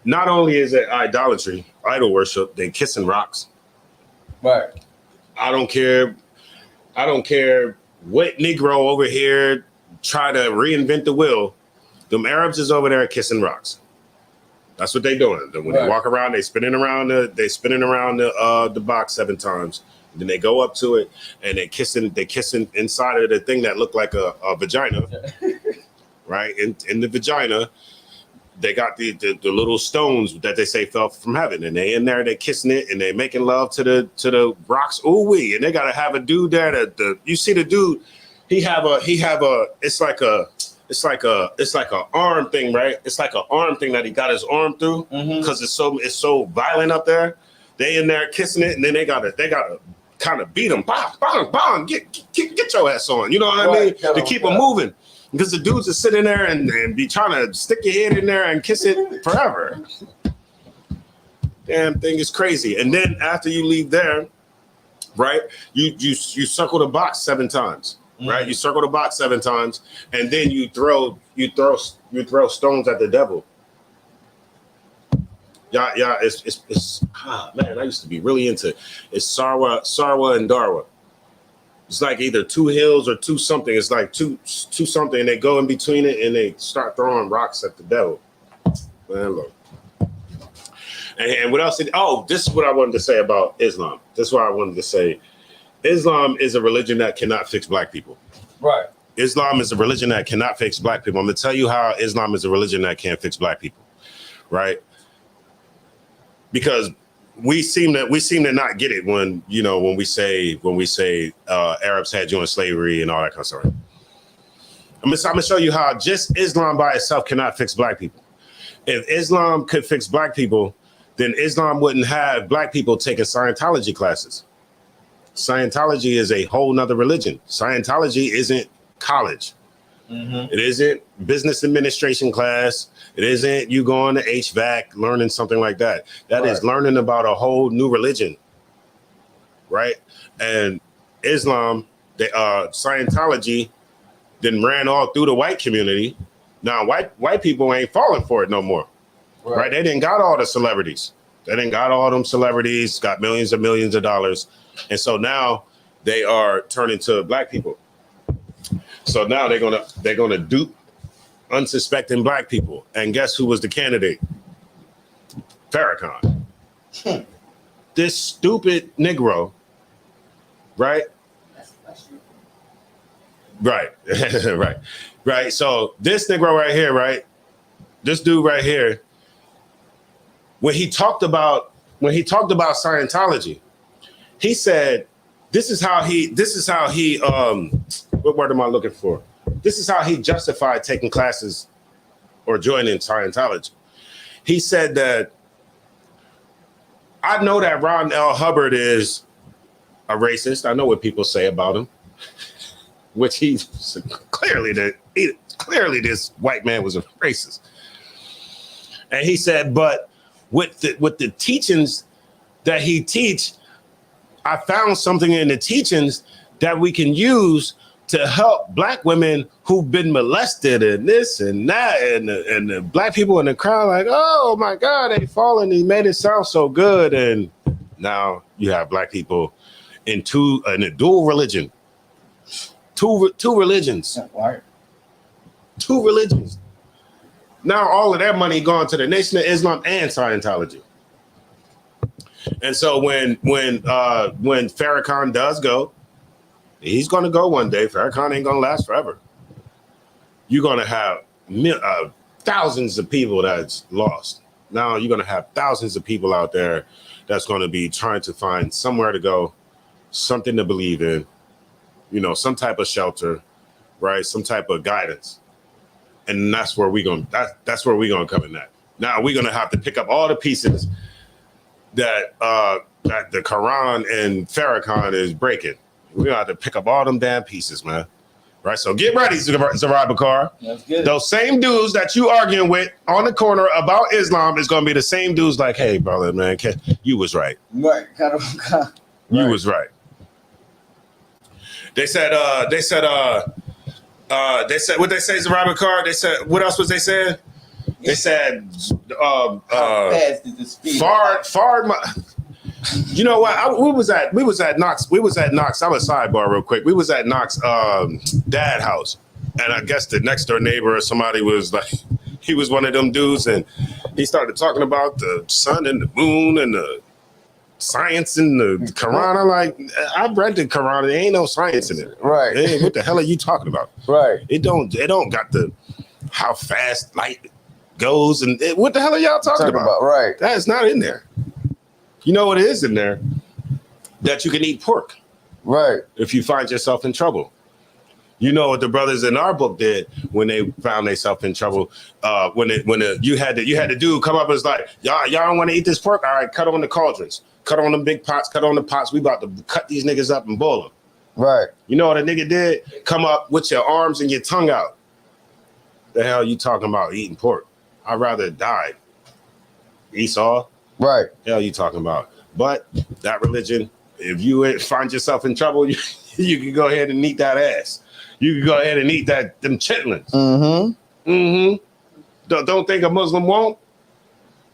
[SPEAKER 2] Not only is it idolatry, idol worship, they kissing rocks.
[SPEAKER 1] Right.
[SPEAKER 2] I don't care what Negro over here try to reinvent the wheel. Them Arabs is over there kissing rocks. That's what they doing. When they walk around, they spinning around the box 7 times. Then they go up to it and they kissing inside of the thing that looked like a vagina, right? In the vagina, they got the little stones that they say fell from heaven, and they in there, they kissing it and they making love to the rocks. Ooh wee, and they gotta have a dude there that you see the dude. He have a it's like a arm thing, right? It's like an arm thing that he got his arm through because it's so violent up there. They in there kissing it, and then they gotta kind of beat him, bang, get your ass on. You know what I mean? To keep them moving, because the dudes are sitting there and be trying to stick your head in there and kiss it forever. Damn thing is crazy. And then after you leave there, right? You circle the box 7 times. Right, you circle the box 7 times, and then you throw stones at the devil. Yeah, it's man. I used to be really into it's Sarwa and Darwa. It's like either 2 hills or 2 something. It's like two something, and they go in between it and they start throwing rocks at the devil. Man, look. And what else? This is what I wanted to say about Islam. This is what I wanted to say. Islam is a religion that cannot fix black people.
[SPEAKER 1] Right.
[SPEAKER 2] Islam is a religion that cannot fix black people. I'm going to tell you how Islam is a religion that can't fix black people. Right? Because we seem to not get it when we say Arabs had you in slavery and all that kind of stuff. I'm gonna show you how just Islam by itself cannot fix black people. If Islam could fix black people, then Islam wouldn't have black people taking Scientology classes. Scientology is a whole nother religion. Scientology isn't college. It isn't business administration class. It isn't you going to HVAC, learning something like that. That is learning about a whole new religion, right? And Islam, Scientology, then ran all through the white community. Now white people ain't falling for it no more, right? They didn't got all the celebrities. They didn't got all them celebrities, got millions and millions of dollars. And so now they are turning to black people. So now they're gonna dupe unsuspecting black people. And guess who was the candidate? Farrakhan. This stupid Negro, right? Right. right. So this Negro right here, right? This dude right here, when he talked about Scientology, he said, this is how he what word am I looking for? This is how he justified taking classes or joining Scientology. He said that I know that Ron L. Hubbard is a racist. I know what people say about him, which he's clearly this white man was a racist. And he said, but with the teachings that he teach, I found something in the teachings that we can use to help black women who've been molested and this and that, and the black people in the crowd like, oh my God, they fallen. He made it sound so good. And now you have black people in a dual religion, two religions, two religions. Now all of that money going to the Nation of Islam and Scientology. And so when Farrakhan does go, he's going to go one day. Farrakhan ain't going to last forever. You're going to have thousands of people that's lost. Now you're going to have thousands of people out there that's going to be trying to find somewhere to go, something to believe in, some type of shelter, right? Some type of guidance. And that's where we're going to come in that. Now we're going to have to pick up all the pieces that the Quran and Farrakhan is breaking. We're going to have to pick up all them damn pieces, man. Right? So get ready, Zarai Bakar. That's good. Those same dudes that you arguing with on the corner about Islam is going to be the same dudes like, hey, brother, man, you was right. Right. You was right. They said, what they say, Zarai Bakar? They said, what else was they saying? They said, far. You know what? We was at Knox. I'm a sidebar real quick. We was at Knox dad house, and I guess the next door neighbor or somebody was like, he was one of them dudes, and he started talking about the sun and the moon and the science in the Quran. I'm like, I've read the Quran. There ain't no science in it. Right? Hey, what the hell are you talking about? Right? It don't got the how fast light goes and what the hell are y'all talking about? Right? That is not in there. You know what is in there? That you can eat pork. Right. If you find yourself in trouble. You know what the brothers in our book did when they found themselves in trouble. You had the dude come up and was like, y'all don't want to eat this pork? All right, cut on the cauldrons. Cut on them big pots. Cut on the pots. We about to cut these niggas up and boil them. Right. You know what a nigga did? Come up with your arms and your tongue out. The hell you talking about eating pork? I'd rather die. Esau. Right. Hell you talking about? But that religion, if you find yourself in trouble, you can go ahead and eat that ass. You can go ahead and eat them chitlins. Mm-hmm. Mm-hmm. Don't think a Muslim won't.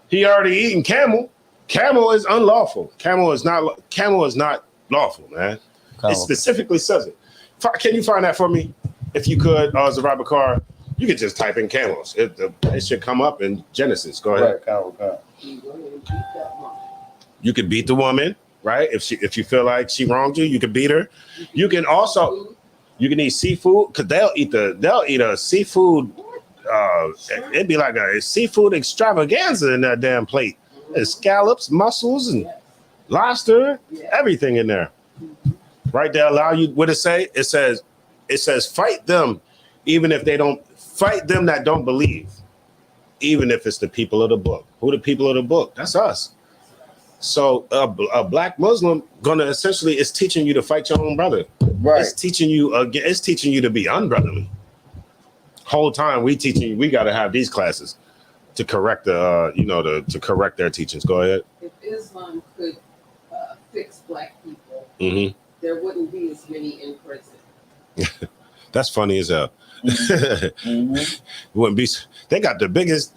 [SPEAKER 2] He already eating camel. Camel is unlawful. Camel is not lawful, man. Camel. It specifically says it. Can you find that for me? If you could, Zarai Bakar, you could just type in camels. It should come up in Genesis. Go ahead. Right, you could beat the woman, right? If you feel like she wronged you, you could beat her. You can eat seafood because they'll eat a seafood. It'd be like a seafood extravaganza in that damn plate. There's scallops, mussels, and lobster, everything in there. Right there, allow you what it say? It says fight them, even if they don't fight them that don't believe, even if it's the people of the book. Who the people of the book? That's us. So a black Muslim gonna essentially is teaching you to fight your own brother.
[SPEAKER 1] Right.
[SPEAKER 2] It's teaching you it's teaching you to be unbrotherly. Whole time we got to have these classes to correct the to correct their teachings. Go ahead.
[SPEAKER 6] If Islam could fix black people,
[SPEAKER 2] Mm-hmm.
[SPEAKER 6] there wouldn't be as many in prison.
[SPEAKER 2] That's funny as hell.
[SPEAKER 1] Mm-hmm.
[SPEAKER 2] Wouldn't be. They got the biggest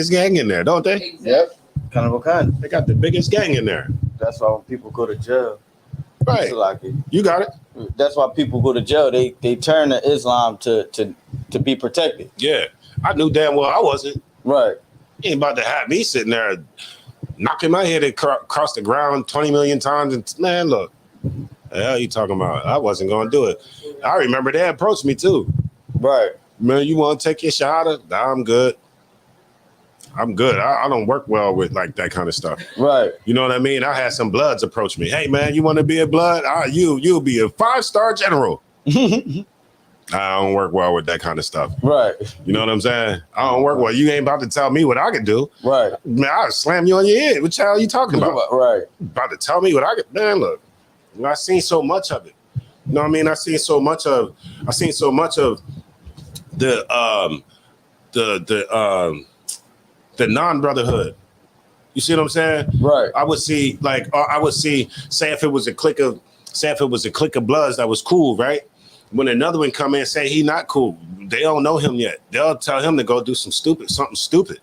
[SPEAKER 2] gang in there, don't they?
[SPEAKER 6] Exactly.
[SPEAKER 1] Yep. Kind of a kind.
[SPEAKER 2] They got the biggest gang in there.
[SPEAKER 1] That's why when people go to jail,
[SPEAKER 2] Right.
[SPEAKER 1] Salaki,
[SPEAKER 2] You got it.
[SPEAKER 1] that's why people go to jail. They turn to Islam to be protected.
[SPEAKER 2] Yeah. I knew damn well I wasn't.
[SPEAKER 1] Right.
[SPEAKER 2] You ain't about to have me sitting there knocking my head across the ground 20 million times. And man, look, the hell you talking about? I wasn't going to do it. I remember they approached me too.
[SPEAKER 1] Right.
[SPEAKER 2] Man, you want to take your shahada? Nah, I'm good. I don't work well with like that kind of stuff.
[SPEAKER 1] Right.
[SPEAKER 2] You know what I mean? I had some bloods approach me. Hey, man, you want to be a blood? You'll be a 5-star general. I don't work well with that kind of stuff.
[SPEAKER 1] Right.
[SPEAKER 2] You know what I'm saying? I don't work well. You ain't about to tell me what I can do.
[SPEAKER 1] Right.
[SPEAKER 2] Man, I'll slam you on your head. What the hell are you talking about?
[SPEAKER 1] Right.
[SPEAKER 2] About to tell me what I can. Man, look, I seen so much of it. You know what I mean? I seen so much of the non-brotherhood. You see what I'm saying?
[SPEAKER 1] Right.
[SPEAKER 2] I would see say if it was a clique of bloods that was cool, right? When another one come in and say he not cool, they don't know him yet. They'll tell him to go do something stupid,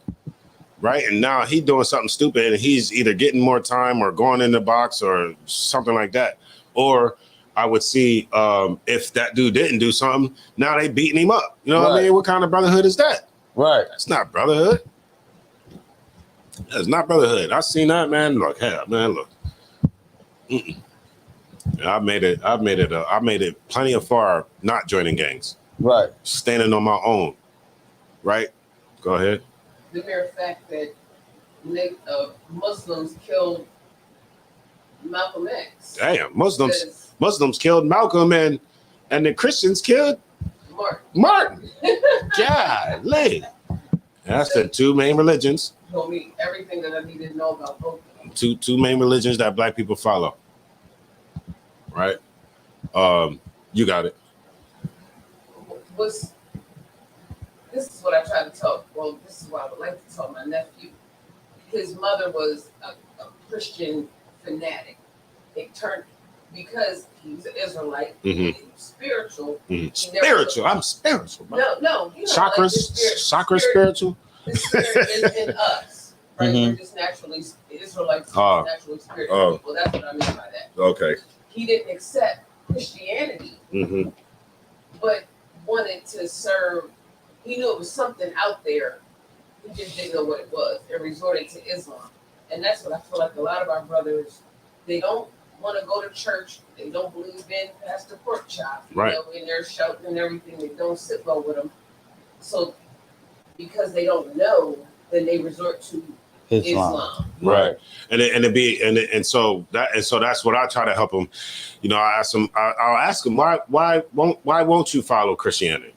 [SPEAKER 2] right? And now he doing something stupid, and he's either getting more time or going in the box or something like that. Or I would see if that dude didn't do something, now they beating him up. You know what I mean? What kind of brotherhood is that?
[SPEAKER 1] Right.
[SPEAKER 2] That's not brotherhood. That's not brotherhood. I seen that, man. Look, hell, man, look. Mm-mm. I made it plenty of far not joining gangs.
[SPEAKER 1] Right.
[SPEAKER 2] Standing on my own. Right? Go ahead.
[SPEAKER 6] The mere fact that Muslims killed Malcolm X.
[SPEAKER 2] Damn, Muslims killed Malcolm and the Christians killed Martin. Golly. That's the two main religions.
[SPEAKER 6] Told me everything that I needed to know about both of them.
[SPEAKER 2] Two main religions that black people follow. Right? You got it.
[SPEAKER 6] This is what I try to tell. Well, this is what I would like to tell my nephew. His mother was a Christian fanatic. It turned because he was an Israelite, he was spiritual.
[SPEAKER 2] Mm-hmm. Spiritual. I'm spiritual. Bro.
[SPEAKER 6] No. You know,
[SPEAKER 2] chakras spiritual.
[SPEAKER 6] The spirit in us, right?
[SPEAKER 1] Mm-hmm.
[SPEAKER 6] We're just naturally Israelites, naturally spiritual people. That's what I mean by that.
[SPEAKER 2] Okay.
[SPEAKER 6] He didn't accept Christianity, but wanted to serve. He knew it was something out there. He just didn't know what it was, and resorted to Islam. And that's what I feel like a lot of our brothers, they don't want to go to church. They don't believe in Pastor Pork Chop.
[SPEAKER 2] Right.
[SPEAKER 6] You know, and they're shouting and everything. They don't sit well with them. So because they don't know, then they resort to Islam.
[SPEAKER 2] Right. And so that's what I try to help them. You know, I'll ask them why won't you follow Christianity?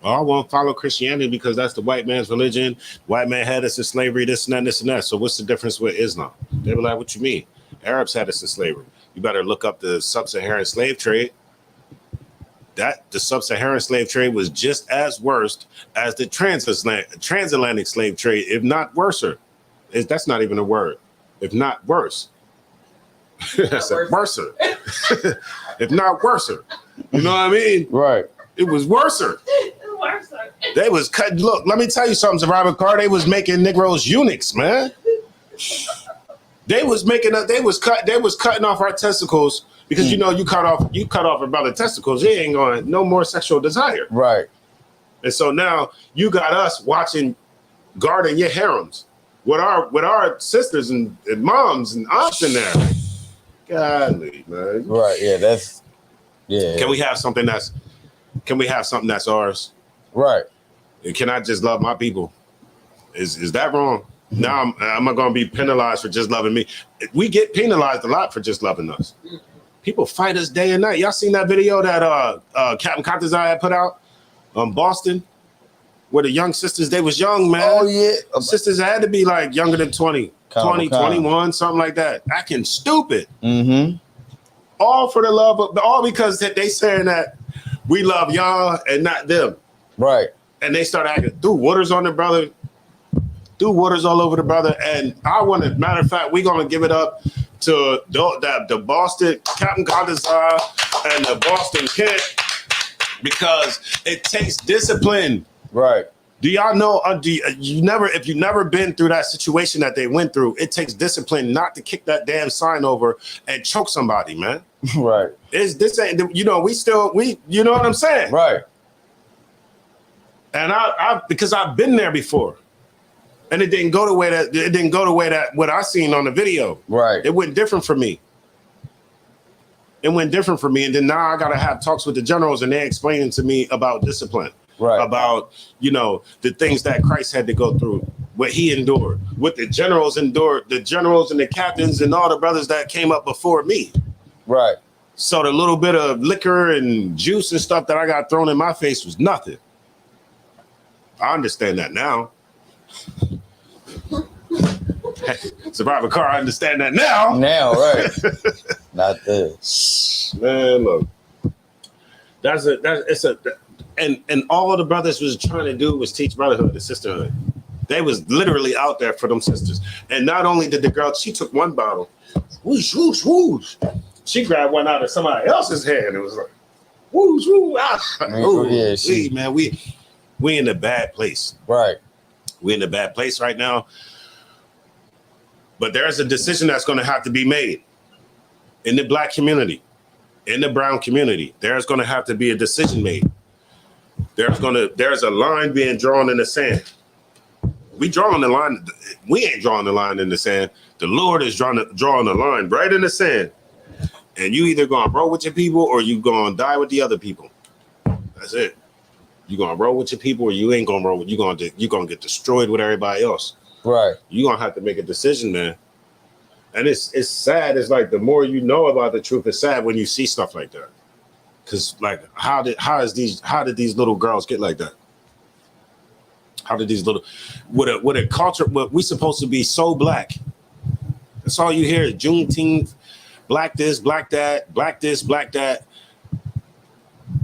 [SPEAKER 2] Oh, I won't follow Christianity because that's the white man's religion. White man had us in slavery, this and that. So what's the difference with Islam? They were like, what you mean? Arabs had us in slavery. You better look up the sub-Saharan slave trade. The sub-Saharan slave trade was just as worse as the transatlantic slave trade, if not worser. That's not even a word. If not worse. That's a worser. If not worser. You know what I mean?
[SPEAKER 1] Right.
[SPEAKER 2] It was worser. They was cut. Look, let me tell you something, Robert Carr. They was making Negroes eunuchs, man. They was cutting off our testicles because you know you cut off a brother's testicles. He ain't going no more sexual desire.
[SPEAKER 1] Right.
[SPEAKER 2] And so now you got us guarding your harems with our sisters and moms and aunts in there. Golly, man.
[SPEAKER 1] Right. Yeah.
[SPEAKER 2] Can we have something that's ours?
[SPEAKER 1] Right.
[SPEAKER 2] Can I just love my people? Is that wrong? Now I'm not gonna be penalized for just loving me. We get penalized a lot for just loving us. People fight us day and night. Y'all seen that video that Captain Contazai had put out on Boston? Where the young sisters, they was young, man.
[SPEAKER 1] Oh, yeah.
[SPEAKER 2] Sisters had to be like younger than 20,
[SPEAKER 1] Kind of.
[SPEAKER 2] 21, something like that. Acting stupid.
[SPEAKER 1] Mm-hmm.
[SPEAKER 2] All for the love of, all because they saying that we love y'all and not them.
[SPEAKER 1] Right.
[SPEAKER 2] And they start acting, threw waters on the brother, threw waters all over the brother. And I want to, matter of fact, we're going to give it up to the Boston, Captain Contazai and the Boston Kid, because it takes discipline.
[SPEAKER 1] Right.
[SPEAKER 2] Do y'all know? If you've never been through that situation that they went through, it takes discipline not to kick that damn sign over and choke somebody, man.
[SPEAKER 1] Right.
[SPEAKER 2] This ain't, you know, you know what I'm saying?
[SPEAKER 1] Right.
[SPEAKER 2] And I because I've been there before, and it didn't go the way that what I seen on the video.
[SPEAKER 1] Right.
[SPEAKER 2] It went different for me. And then now I gotta have talks with the generals, and they're explaining to me about discipline.
[SPEAKER 1] Right.
[SPEAKER 2] About, you know, the things that Christ had to go through, what he endured, what the generals endured, the generals and the captains and all the brothers that came up before me.
[SPEAKER 1] Right.
[SPEAKER 2] So the little bit of liquor and juice and stuff that I got thrown in my face was nothing. I understand that now. Survivor car, I understand that now.
[SPEAKER 1] Now, right. Not this.
[SPEAKER 2] Man, look. And all the brothers was trying to do was teach brotherhood and sisterhood. They was literally out there for them sisters. And not only did the girl, she took one bottle, whoosh, whoosh, whoosh. She grabbed one out of somebody else's hand. It was like, whoosh, whoosh.
[SPEAKER 1] Oh, yeah,
[SPEAKER 2] we in a bad place.
[SPEAKER 1] Right.
[SPEAKER 2] We're in a bad place right now. But there's a decision that's going to have to be made in the black community, in the brown community. There's going to have to be a decision made. There's a line being drawn in the sand. We drawing the line. We ain't drawing the line in the sand. The Lord is drawing the line right in the sand. And you either gonna roll with your people or you gonna die with the other people. That's it. You gonna roll with your people or you ain't gonna roll. You gonna get destroyed with everybody else.
[SPEAKER 1] Right. You
[SPEAKER 2] gonna have to make a decision, man. And it's sad. It's like the more you know about the truth, it's sad when you see stuff like that. Cause like how did these little girls get like that? How did these little with a culture? But we supposed to be so black. That's all you hear is Juneteenth, black this, black that, black this, black that.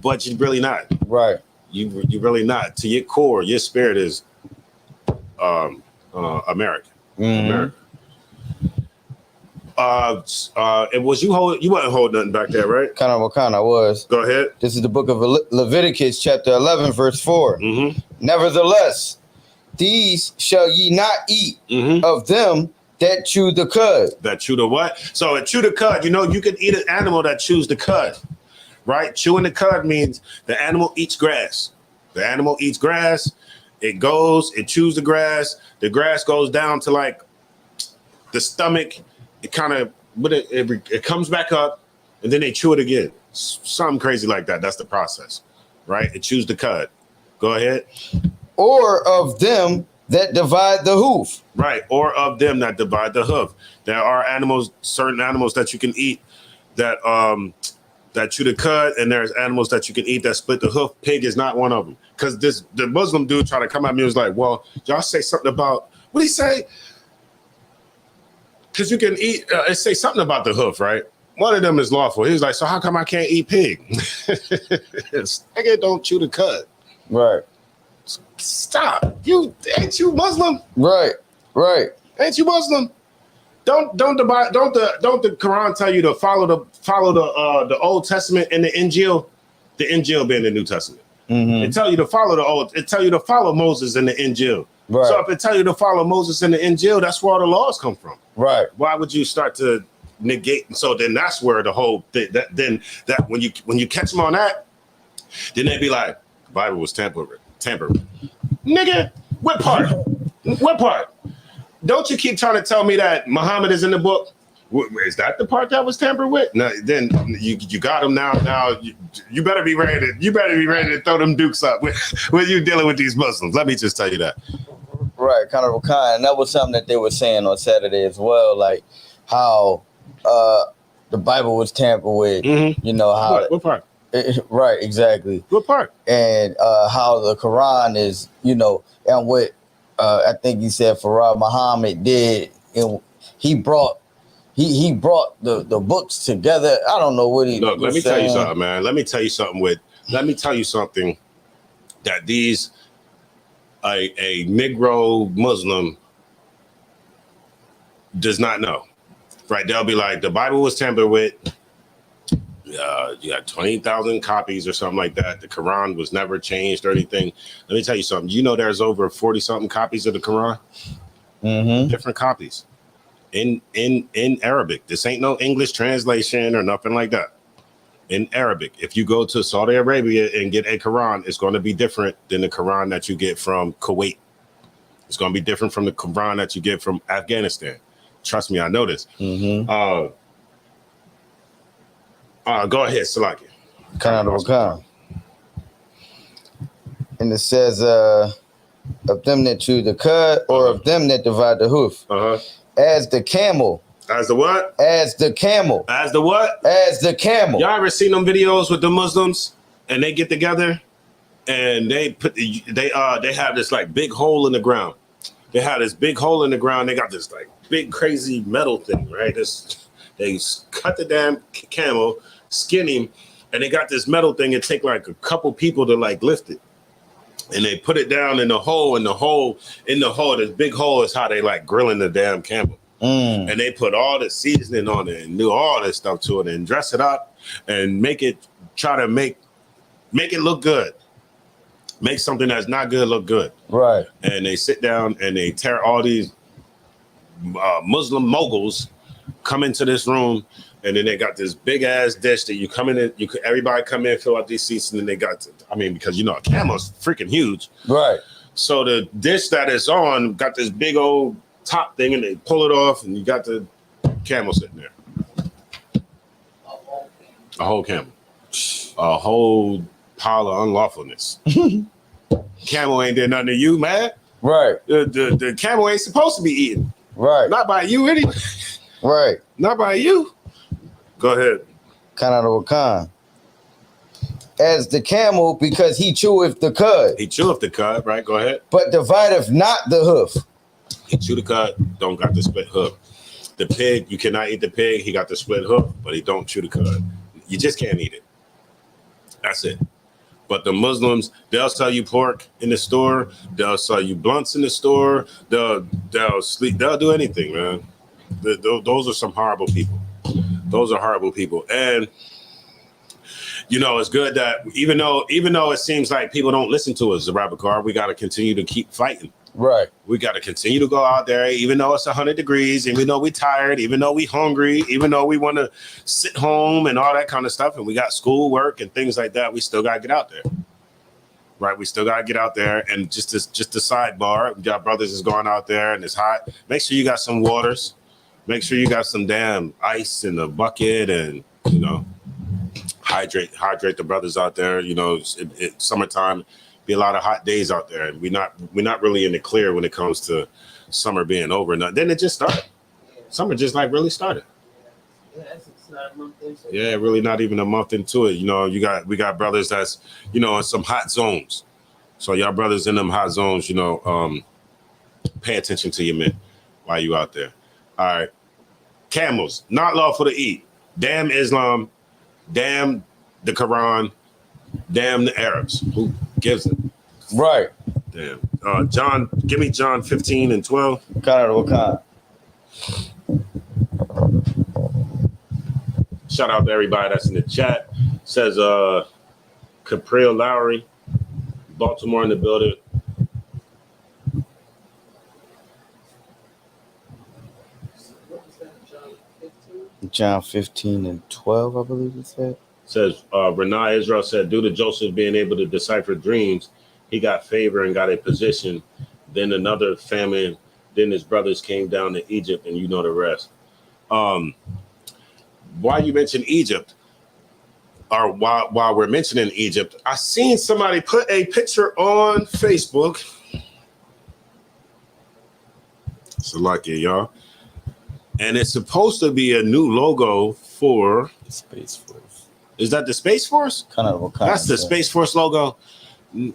[SPEAKER 2] But you're really not. Right. You really not. To your core, your spirit is American. Mm-hmm. America. It was you wasn't holding nothing back there, right?
[SPEAKER 1] Kind of was.
[SPEAKER 2] Go ahead.
[SPEAKER 1] This is the book of Leviticus, chapter 11, verse 4.
[SPEAKER 2] Mm-hmm.
[SPEAKER 1] Nevertheless, these shall ye not eat of them that chew the cud.
[SPEAKER 2] That chew the what? So chew the cud, you know, you can eat an animal that chews the cud, right? Chewing the cud means the animal eats grass. The animal eats grass. It chews the grass goes down to like the stomach. It kind of, it comes back up and then they chew it again. Something crazy like that. That's the process, right? It chews the cud. Go ahead.
[SPEAKER 1] Or of them that divide the hoof.
[SPEAKER 2] Right. Or of them that divide the hoof. There are certain animals that you can eat that chew the cud, and there's animals that you can eat that split the hoof. Pig is not one of them. Because the Muslim dude tried to come at me and was like, well, y'all say something about, what did he say? Because you can eat, say something about the hoof, right? One of them is lawful. He was like, so how come I can't eat pig? Nigga, don't chew the cud.
[SPEAKER 1] Right.
[SPEAKER 2] Stop. Ain't you Muslim?
[SPEAKER 1] Right.
[SPEAKER 2] Ain't you Muslim? Don't the Quran tell you to follow the Old Testament and the Injil? The Injil being the New Testament. Mm-hmm. It tell you to follow Moses and the Injil. Right. So if it tell you to follow Moses and the Injil, that's where all the laws come from.
[SPEAKER 1] Right.
[SPEAKER 2] Why would you start to negate? So then that's where the whole thing, that when you catch them on that, then they be like, the Bible was tampered with. Nigga, what part? What part? Don't you keep trying to tell me that Muhammad is in the book? Is that the part that was tampered with? No, then you got him now. Now you better be ready to throw them dukes up when you dealing with these Muslims. Let me just tell you that.
[SPEAKER 1] Right, kind of a kind. And that was something that they were saying on Saturday as well, like how the Bible was tampered with.
[SPEAKER 2] Mm-hmm.
[SPEAKER 1] You know how.
[SPEAKER 2] What part?
[SPEAKER 1] Right, exactly.
[SPEAKER 2] What part?
[SPEAKER 1] And how the Quran is, you know, and what I think he said Farah Muhammad did, and he brought the books together. I don't know what he.
[SPEAKER 2] Look, let me
[SPEAKER 1] saying.
[SPEAKER 2] tell you something, man. Let me tell you something that these a Negro Muslim does not know. Right? They'll be like, the Bible was tampered with. You got 20,000 copies or something like that. The Quran was never changed or anything. Let me tell you something. You know, there's over 40 something copies of the Quran.
[SPEAKER 1] Mm-hmm.
[SPEAKER 2] Different copies in Arabic. This ain't no English translation or nothing like that. In Arabic, if you go to Saudi Arabia and get a Quran, it's going to be different than the Quran that you get from Kuwait. It's going to be different from the Quran that you get from Afghanistan. Trust me, I know this.
[SPEAKER 1] Mm-hmm.
[SPEAKER 2] Go ahead, Salaki.
[SPEAKER 1] Kind of a. And it says, of them that chew the cud, or of them that divide the hoof. As the camel.
[SPEAKER 2] As the what?
[SPEAKER 1] As the camel.
[SPEAKER 2] As the what?
[SPEAKER 1] As the camel.
[SPEAKER 2] Y'all ever seen them videos with the Muslims and they get together and they have this like big hole in the ground. They have this big hole in the ground. They got this like big crazy metal thing, right? They cut the damn camel, skin him, and they got this metal thing. It take like a couple people to like lift it. And they put it down in the hole, this big hole is how they like grilling the damn camel. And they put all the seasoning on it and do all this stuff to it and dress it up and try to make it look good. Make something that's not good look good.
[SPEAKER 1] Right. And
[SPEAKER 2] they sit down and they tear all these Muslim moguls come into this room, and then they got this big ass dish that you come in, everybody come in, fill out these seats, and then they got because a camel's freaking huge. Right. So the dish that it's on got this big old top thing, and they pull it off, and you got the camel sitting there. A whole camel. A whole pile of unlawfulness. Camel ain't did nothing to you, man. Right. The camel ain't supposed to be eaten. Right. Not by you anyway. Right. Not by you. Go ahead. Kind of a con. As the camel, because he cheweth the cud. He cheweth the cud, right? Go ahead. But divideth not the hoof. He chew the cud, don't got the split hoof. The pig, you cannot eat the pig. He got the split hoof, but he don't chew the cud. You just can't eat it. That's it. But the Muslims, they'll sell you pork in the store. They'll sell you blunts in the store. They'll sleep. They'll do anything, man. Those are some horrible people. Those are horrible people. And it's good that even though it seems like people don't listen to us, Rabakar, we got to continue to keep fighting. Right. We got to continue to go out there, even though it's 100 degrees, even though we're tired, even though we're hungry, even though we want to sit home and all that kind of stuff. And we got school work and things like that. We still got to get out there. Right. We still got to get out there. And just a sidebar, we got brothers is going out there and it's hot. Make sure you got some waters. Make sure you got some damn ice in the bucket and, hydrate the brothers out there. It's summertime. Be a lot of hot days out there, and we're not really in the clear when it comes to summer being over. Now, then it just started. Summer just like really started.
[SPEAKER 6] It's not a month into it.
[SPEAKER 2] Yeah, really not even a month into it. We got brothers that's in some hot zones. So y'all brothers in them hot zones, pay attention to your men while you out there. All right, camels not lawful to eat. Damn Islam, damn the Quran. Damn the Arabs. Who gives it? Right. Damn. John, give me John 15 and 12. Shout out to everybody that's in the chat. Says Capril Lowry, Baltimore in the building.
[SPEAKER 1] John 15 and 12, I believe it said.
[SPEAKER 2] Says Renai Israel said, due to Joseph being able to decipher dreams, he got favor and got a position. Then another famine. Then his brothers came down to Egypt, and you know the rest. Why you mention Egypt, or while we're mentioning Egypt, I seen somebody put a picture on Facebook So like it, y'all. And it's supposed to be a new logo for
[SPEAKER 1] Space Force.
[SPEAKER 2] Is that the Space Force?
[SPEAKER 1] Kind of Wakanda.
[SPEAKER 2] That's the Space Force logo. The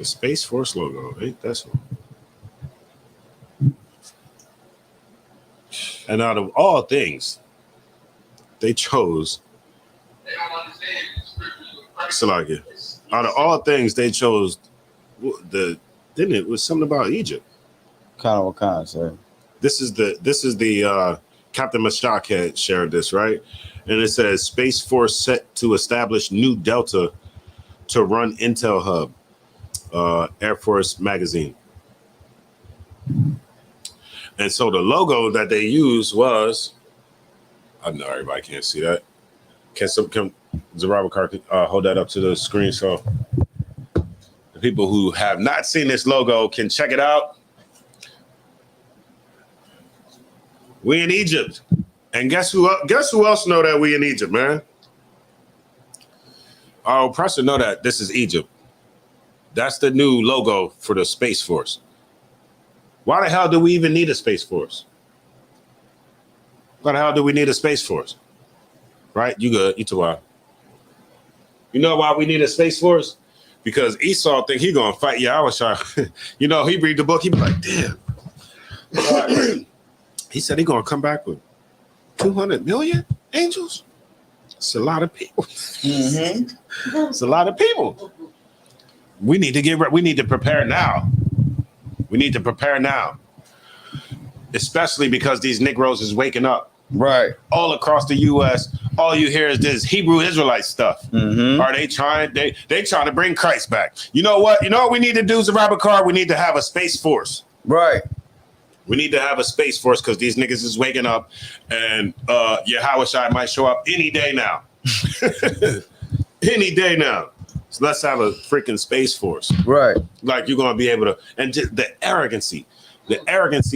[SPEAKER 2] Space Force logo, ain't that so? And out of all things, they chose Salakia. Out of all things, they chose didn't it was something about Egypt.
[SPEAKER 1] Kind of Wakanda, sir.
[SPEAKER 2] This is the Captain Mashak had shared this, right? And it says Space Force set to establish new Delta to run Intel Hub, Air Force magazine. And so the logo that they used was, I know everybody can't see that. Can Zarabakar hold that up to the screen so the people who have not seen this logo can check it out? We in Egypt. And guess who else know that we in Egypt, man? Our oppressor know that this is Egypt. That's the new logo for the Space Force. Why the hell do we even need a Space Force? Why the hell do we need a Space Force? Right? You good. You too wild. You know why we need a Space Force? Because Esau think he gonna fight Yahushua. You know, he read the book, he be like, damn. He said he gonna come back with 200 million angels? It's a lot of people. Mm-hmm. It's a lot of people. We need to prepare now. We need to prepare now. Especially because these Negroes is waking up.
[SPEAKER 1] Right.
[SPEAKER 2] All across the US, all you hear is this Hebrew Israelite stuff.
[SPEAKER 1] Mm-hmm.
[SPEAKER 2] Are they trying to bring Christ back? You know what? You know what we need to do, Zarabakar? We need to have a Space Force.
[SPEAKER 1] Right.
[SPEAKER 2] We need to have a Space Force because these niggas is waking up and Yahushua might show up any day now. Any day now. So let's have a freaking Space Force.
[SPEAKER 1] Right.
[SPEAKER 2] Like you're gonna be able to, and just the arrogancy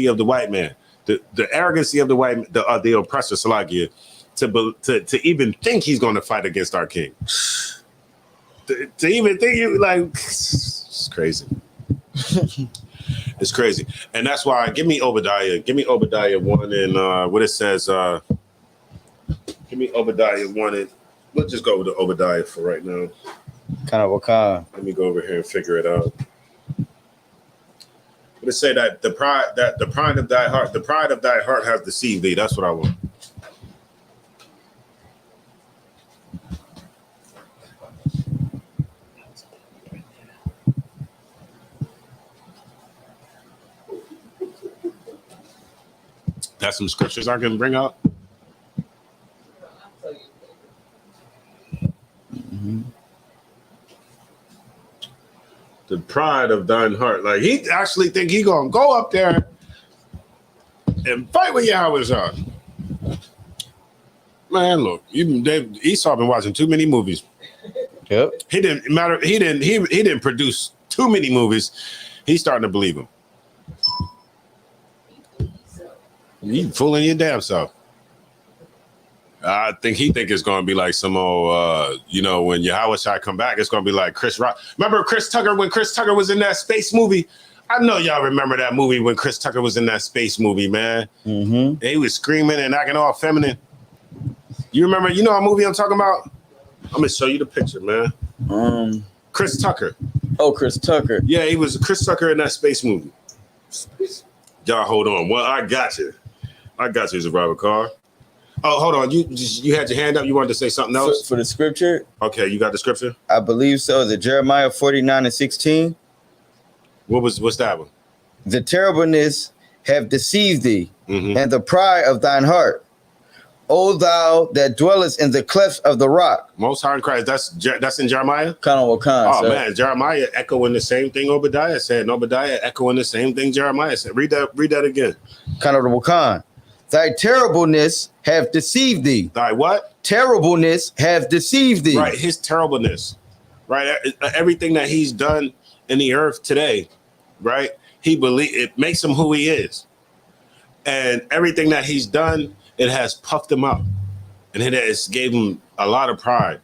[SPEAKER 2] of the white man, the arrogancy of the oppressor Salakia to even think he's gonna fight against our king. To even think you like it's crazy. It's crazy. And that's why give me Obadiah 1 and what it says, give me Obadiah 1 and let's just go with the Obadiah for right now.
[SPEAKER 1] Kind of Wakanda.
[SPEAKER 2] Let me go over here and figure it out. But it say that the pride of thy heart has deceived thee. That's what I want. That's some scriptures I can bring up. Mm-hmm. The pride of thine heart. Like he actually think he gonna go up there and fight with Yahushua. Man, look, Esau been watching too many movies.
[SPEAKER 1] Yep.
[SPEAKER 2] He didn't produce too many movies. He's starting to believe him. You fooling your damn self. I think he think it's gonna be like some old, when Yahushua come back, it's gonna be like Chris Rock. Remember Chris Tucker when Chris Tucker was in that space movie? I know y'all remember that movie when Chris Tucker was in that space movie, man. Mm-hmm. He was screaming and acting all feminine. You remember? You know what movie I'm talking about? I'm gonna show you the picture, man. Chris Tucker.
[SPEAKER 1] Oh, Chris Tucker.
[SPEAKER 2] Yeah, he was Chris Tucker in that space movie. Y'all hold on. Well, I got you. Zarabakar. Oh, hold on. You had your hand up. You wanted to say something else?
[SPEAKER 1] For the scripture?
[SPEAKER 2] Okay, you got the scripture?
[SPEAKER 1] I believe so. The Jeremiah 49:16.
[SPEAKER 2] What's that one?
[SPEAKER 1] The terribleness have deceived thee,
[SPEAKER 2] mm-hmm.
[SPEAKER 1] and the pride of thine heart. O thou that dwellest in the clefts of the rock. Most High in Christ. That's in Jeremiah? Kind of
[SPEAKER 2] Oh, man. Jeremiah echoing the same thing Obadiah said. And Obadiah echoing the same thing Jeremiah said. Read that again.
[SPEAKER 1] Kind of the Wakan. Thy terribleness have deceived thee.
[SPEAKER 2] Thy what?
[SPEAKER 1] Terribleness have deceived thee.
[SPEAKER 2] Right, his terribleness. Right, everything that he's done in the earth today, right? It makes him who he is. And everything that he's done, it has puffed him up. And it has gave him a lot of pride.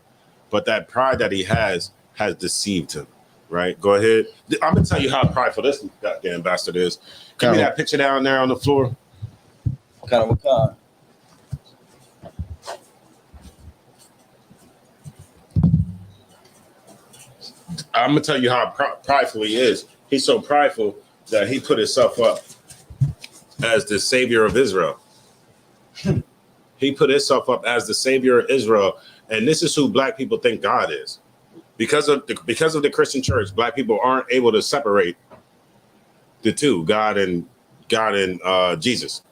[SPEAKER 2] But that pride that he has deceived him. right? Go ahead. I'm gonna tell you how prideful this goddamn bastard is. Give me that picture down there on the floor.
[SPEAKER 1] Kind of a
[SPEAKER 2] I'm gonna tell you how prideful he is. He's so prideful that he put himself up as the savior of Israel. He put himself up as the savior of Israel, and this is who black people think God is. Because of the Christian church, black people aren't able to separate the two, God and Jesus.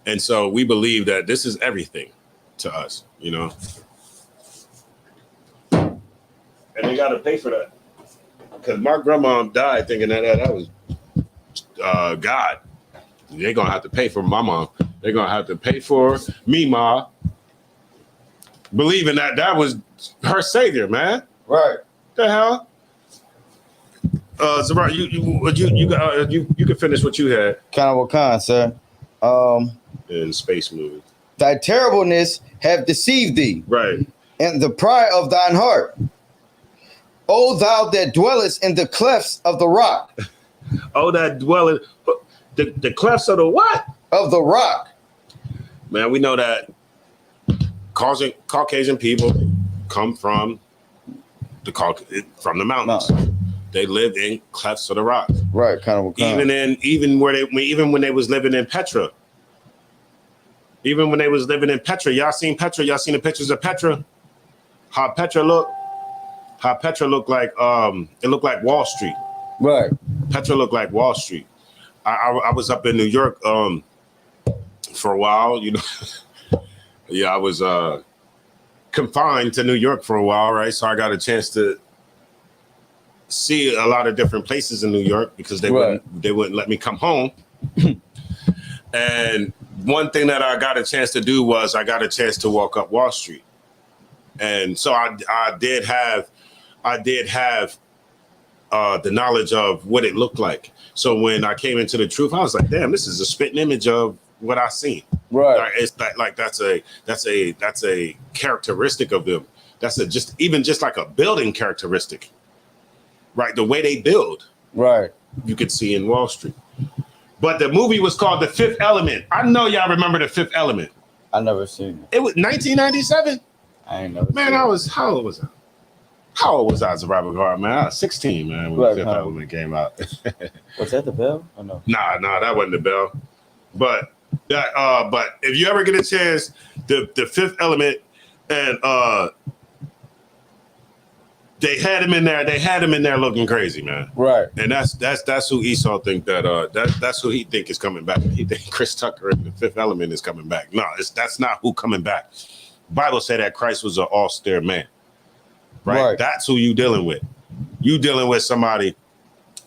[SPEAKER 2] And so we believe that this is everything to us, you know. And they got to pay for that. Because my grandma died thinking that was God. They're going to have to pay for my mom. They're going to have to pay for me, Ma. Believing that was her savior, man.
[SPEAKER 1] Right.
[SPEAKER 2] The hell? Zarar, you can finish what you had.
[SPEAKER 1] Kind of a con, sir.
[SPEAKER 2] In space movie.
[SPEAKER 1] Thy terribleness have deceived thee.
[SPEAKER 2] Right.
[SPEAKER 1] And the pride of thine heart. O thou that dwellest in the clefts of the rock.
[SPEAKER 2] Oh, that dwelleth the clefts of the what?
[SPEAKER 1] Of the rock.
[SPEAKER 2] Man, we know that Caucasian people come from the mountains. No. They lived in clefts of the rock.
[SPEAKER 1] Right, kind of.
[SPEAKER 2] Even when they was living in Petra. Even when they was living in Petra, y'all seen Petra? Y'all seen the pictures of Petra? How Petra looked? How Petra looked like it looked like Wall Street.
[SPEAKER 1] Right.
[SPEAKER 2] Petra looked like Wall Street. I was up in New York for a while, you know. Yeah, I was confined to New York for a while, right? So I got a chance to see a lot of different places in New York because they wouldn't let me come home. And one thing that I got a chance to do was I got a chance to walk up Wall Street. And so I did have the knowledge of what it looked like. So when I came into the truth, I was like, damn, this is a spitting image of what I seen.
[SPEAKER 1] Right.
[SPEAKER 2] Like, it's like that's a characteristic of them. That's just like a building characteristic. Right. The way they build.
[SPEAKER 1] Right.
[SPEAKER 2] You could see in Wall Street. But the movie was called The Fifth Element. I know y'all remember The Fifth Element.
[SPEAKER 1] I never seen it.
[SPEAKER 2] It was 1997.
[SPEAKER 1] I ain't never.
[SPEAKER 2] Man, how old was I? How old was I as a Robert Hart, man? I was 16, man, when The Fifth Element came out.
[SPEAKER 1] Was that the bell? Or no?
[SPEAKER 2] Nah, that wasn't the bell. But if you ever get a chance, the Fifth Element, and they had him in there. They had him in there looking crazy, man.
[SPEAKER 1] Right.
[SPEAKER 2] And that's who Esau think that's who he think is coming back. He think Chris Tucker and the Fifth Element is coming back. No, that's not who coming back. Bible said that Christ was an austere man. Right? That's who you dealing with. You dealing with somebody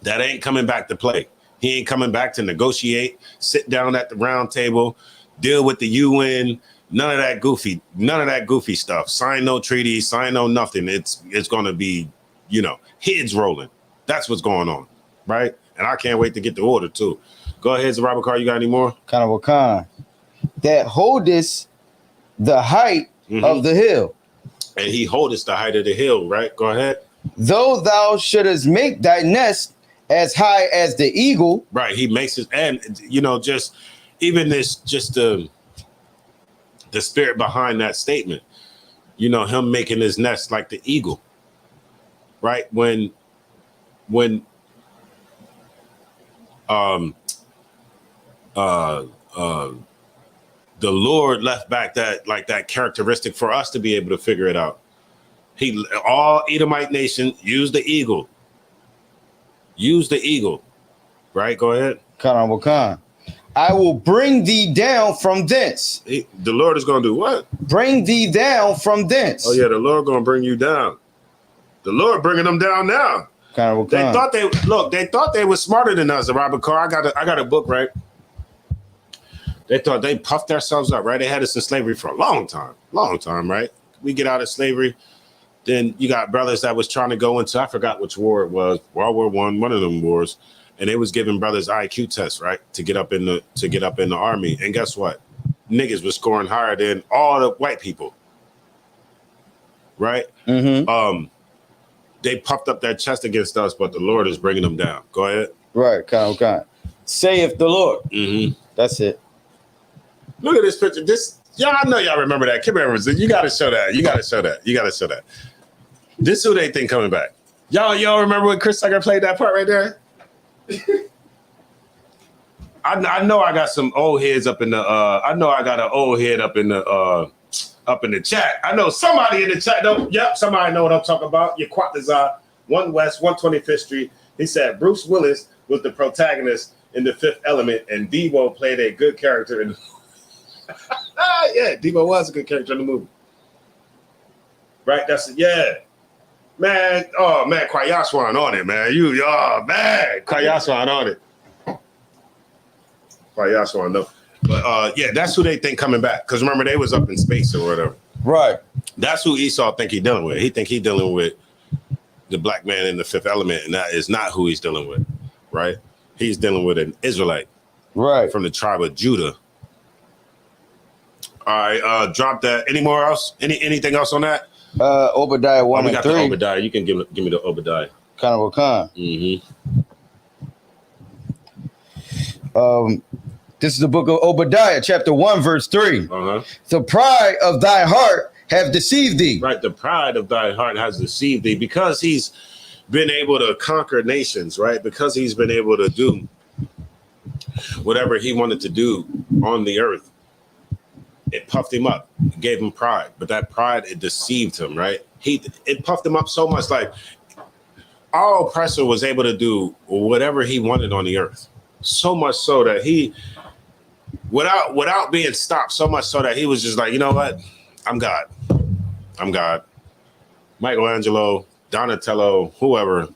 [SPEAKER 2] that ain't coming back to play. He ain't coming back to negotiate, sit down at the round table, deal with the UN. None of that goofy stuff. Sign no treaties, sign no nothing. It's going to be, heads rolling. That's what's going on, right? And I can't wait to get the order too. Go ahead, Robert Carr. You got any more?
[SPEAKER 1] Kind of a con. That holdest the height of the hill.
[SPEAKER 2] And he holdest the height of the hill, right? Go ahead.
[SPEAKER 1] Though thou shouldest make thy nest as high as the eagle.
[SPEAKER 2] Right. He makes it, and just even this, just the spirit behind that statement. Him making his nest like the eagle. Right? When the Lord left back that characteristic for us to be able to figure it out. All Edomite nation used the eagle. Use the eagle. Right? Go ahead.
[SPEAKER 1] Khan. I will bring thee down from thence.
[SPEAKER 2] The Lord is going to do what? Bring
[SPEAKER 1] thee down from thence.
[SPEAKER 2] Oh yeah, the Lord going to bring you down. The Lord bringing them down now. They thought they were smarter than us, Robert Carr. I got a book, right? They thought they puffed themselves up, right? They had us in slavery for a long time, right? We get out of slavery, then you got brothers that was trying to go into, I forgot which war it was, World War I, one of them wars, and they was giving brothers IQ tests, right, to get up in the army. And guess what? Niggas was scoring higher than all the white people, right? they puffed up their chest against us, but the Lord is bringing them down. Go ahead.
[SPEAKER 1] Right, kind. Saith the Lord.
[SPEAKER 2] Mm-hmm.
[SPEAKER 1] That's it.
[SPEAKER 2] Look at this picture. Y'all, I know y'all remember that. Kim Evans, you got to show that. You got to show that. This is who they think coming back. Y'all remember when Chris Tucker played that part right there? I know I got some old heads up in the. I know I got an old head up in the chat. I know somebody in the chat. Yep, somebody know what I'm talking about. Yaquatazar, 1 West, 125th Street. He said Bruce Willis was the protagonist in The Fifth Element, and Debo played a good character in. Yeah, Debo was a good character in the movie. Right? That's it. Yeah. Man, oh man, Kwayaswan on it, man. Kwayaswan on it. Kwayaswan, no. But yeah, that's who they think coming back. Because remember, they was up in space or whatever.
[SPEAKER 1] Right.
[SPEAKER 2] That's who Esau think he dealing with. He think he dealing with the black man in The Fifth Element, and that is not who he's dealing with, right? He's dealing with an Israelite,
[SPEAKER 1] right,
[SPEAKER 2] from the tribe of Judah. All right, drop that. Any more else? Anything else on that?
[SPEAKER 1] Obadiah 1 and 3.
[SPEAKER 2] The Obadiah. You can give me the Obadiah.
[SPEAKER 1] Kind of a con. This is the book of Obadiah, chapter 1, verse 3. The pride of thy heart have deceived thee.
[SPEAKER 2] Right, the pride of thy heart has deceived thee, because he's been able to conquer nations, right? Because he's been able to do whatever he wanted to do on the earth. It puffed him up. It gave him pride. But that pride, it deceived him, right? It puffed him up so much, like our oppressor was able to do whatever he wanted on the earth. So much so that he, without being stopped, so much so that he was just like, you know what? I'm God. Michelangelo, Donatello, whoever.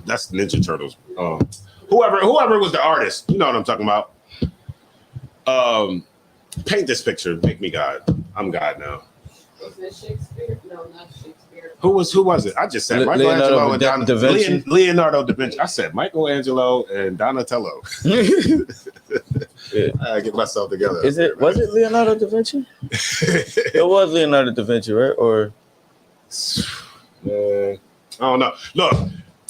[SPEAKER 2] That's the Ninja Turtles. Whoever was the artist, you know what I'm talking about. Paint this picture, make me God. I'm God now.
[SPEAKER 6] Was it Shakespeare? No, not Shakespeare.
[SPEAKER 2] Who was it? I just said Michelangelo and Donatello. Leonardo da Vinci. I said Michelangelo and Donatello. I get myself together.
[SPEAKER 1] Was it Leonardo da Vinci? It was Leonardo da Vinci, right? Or
[SPEAKER 2] I don't know. Look,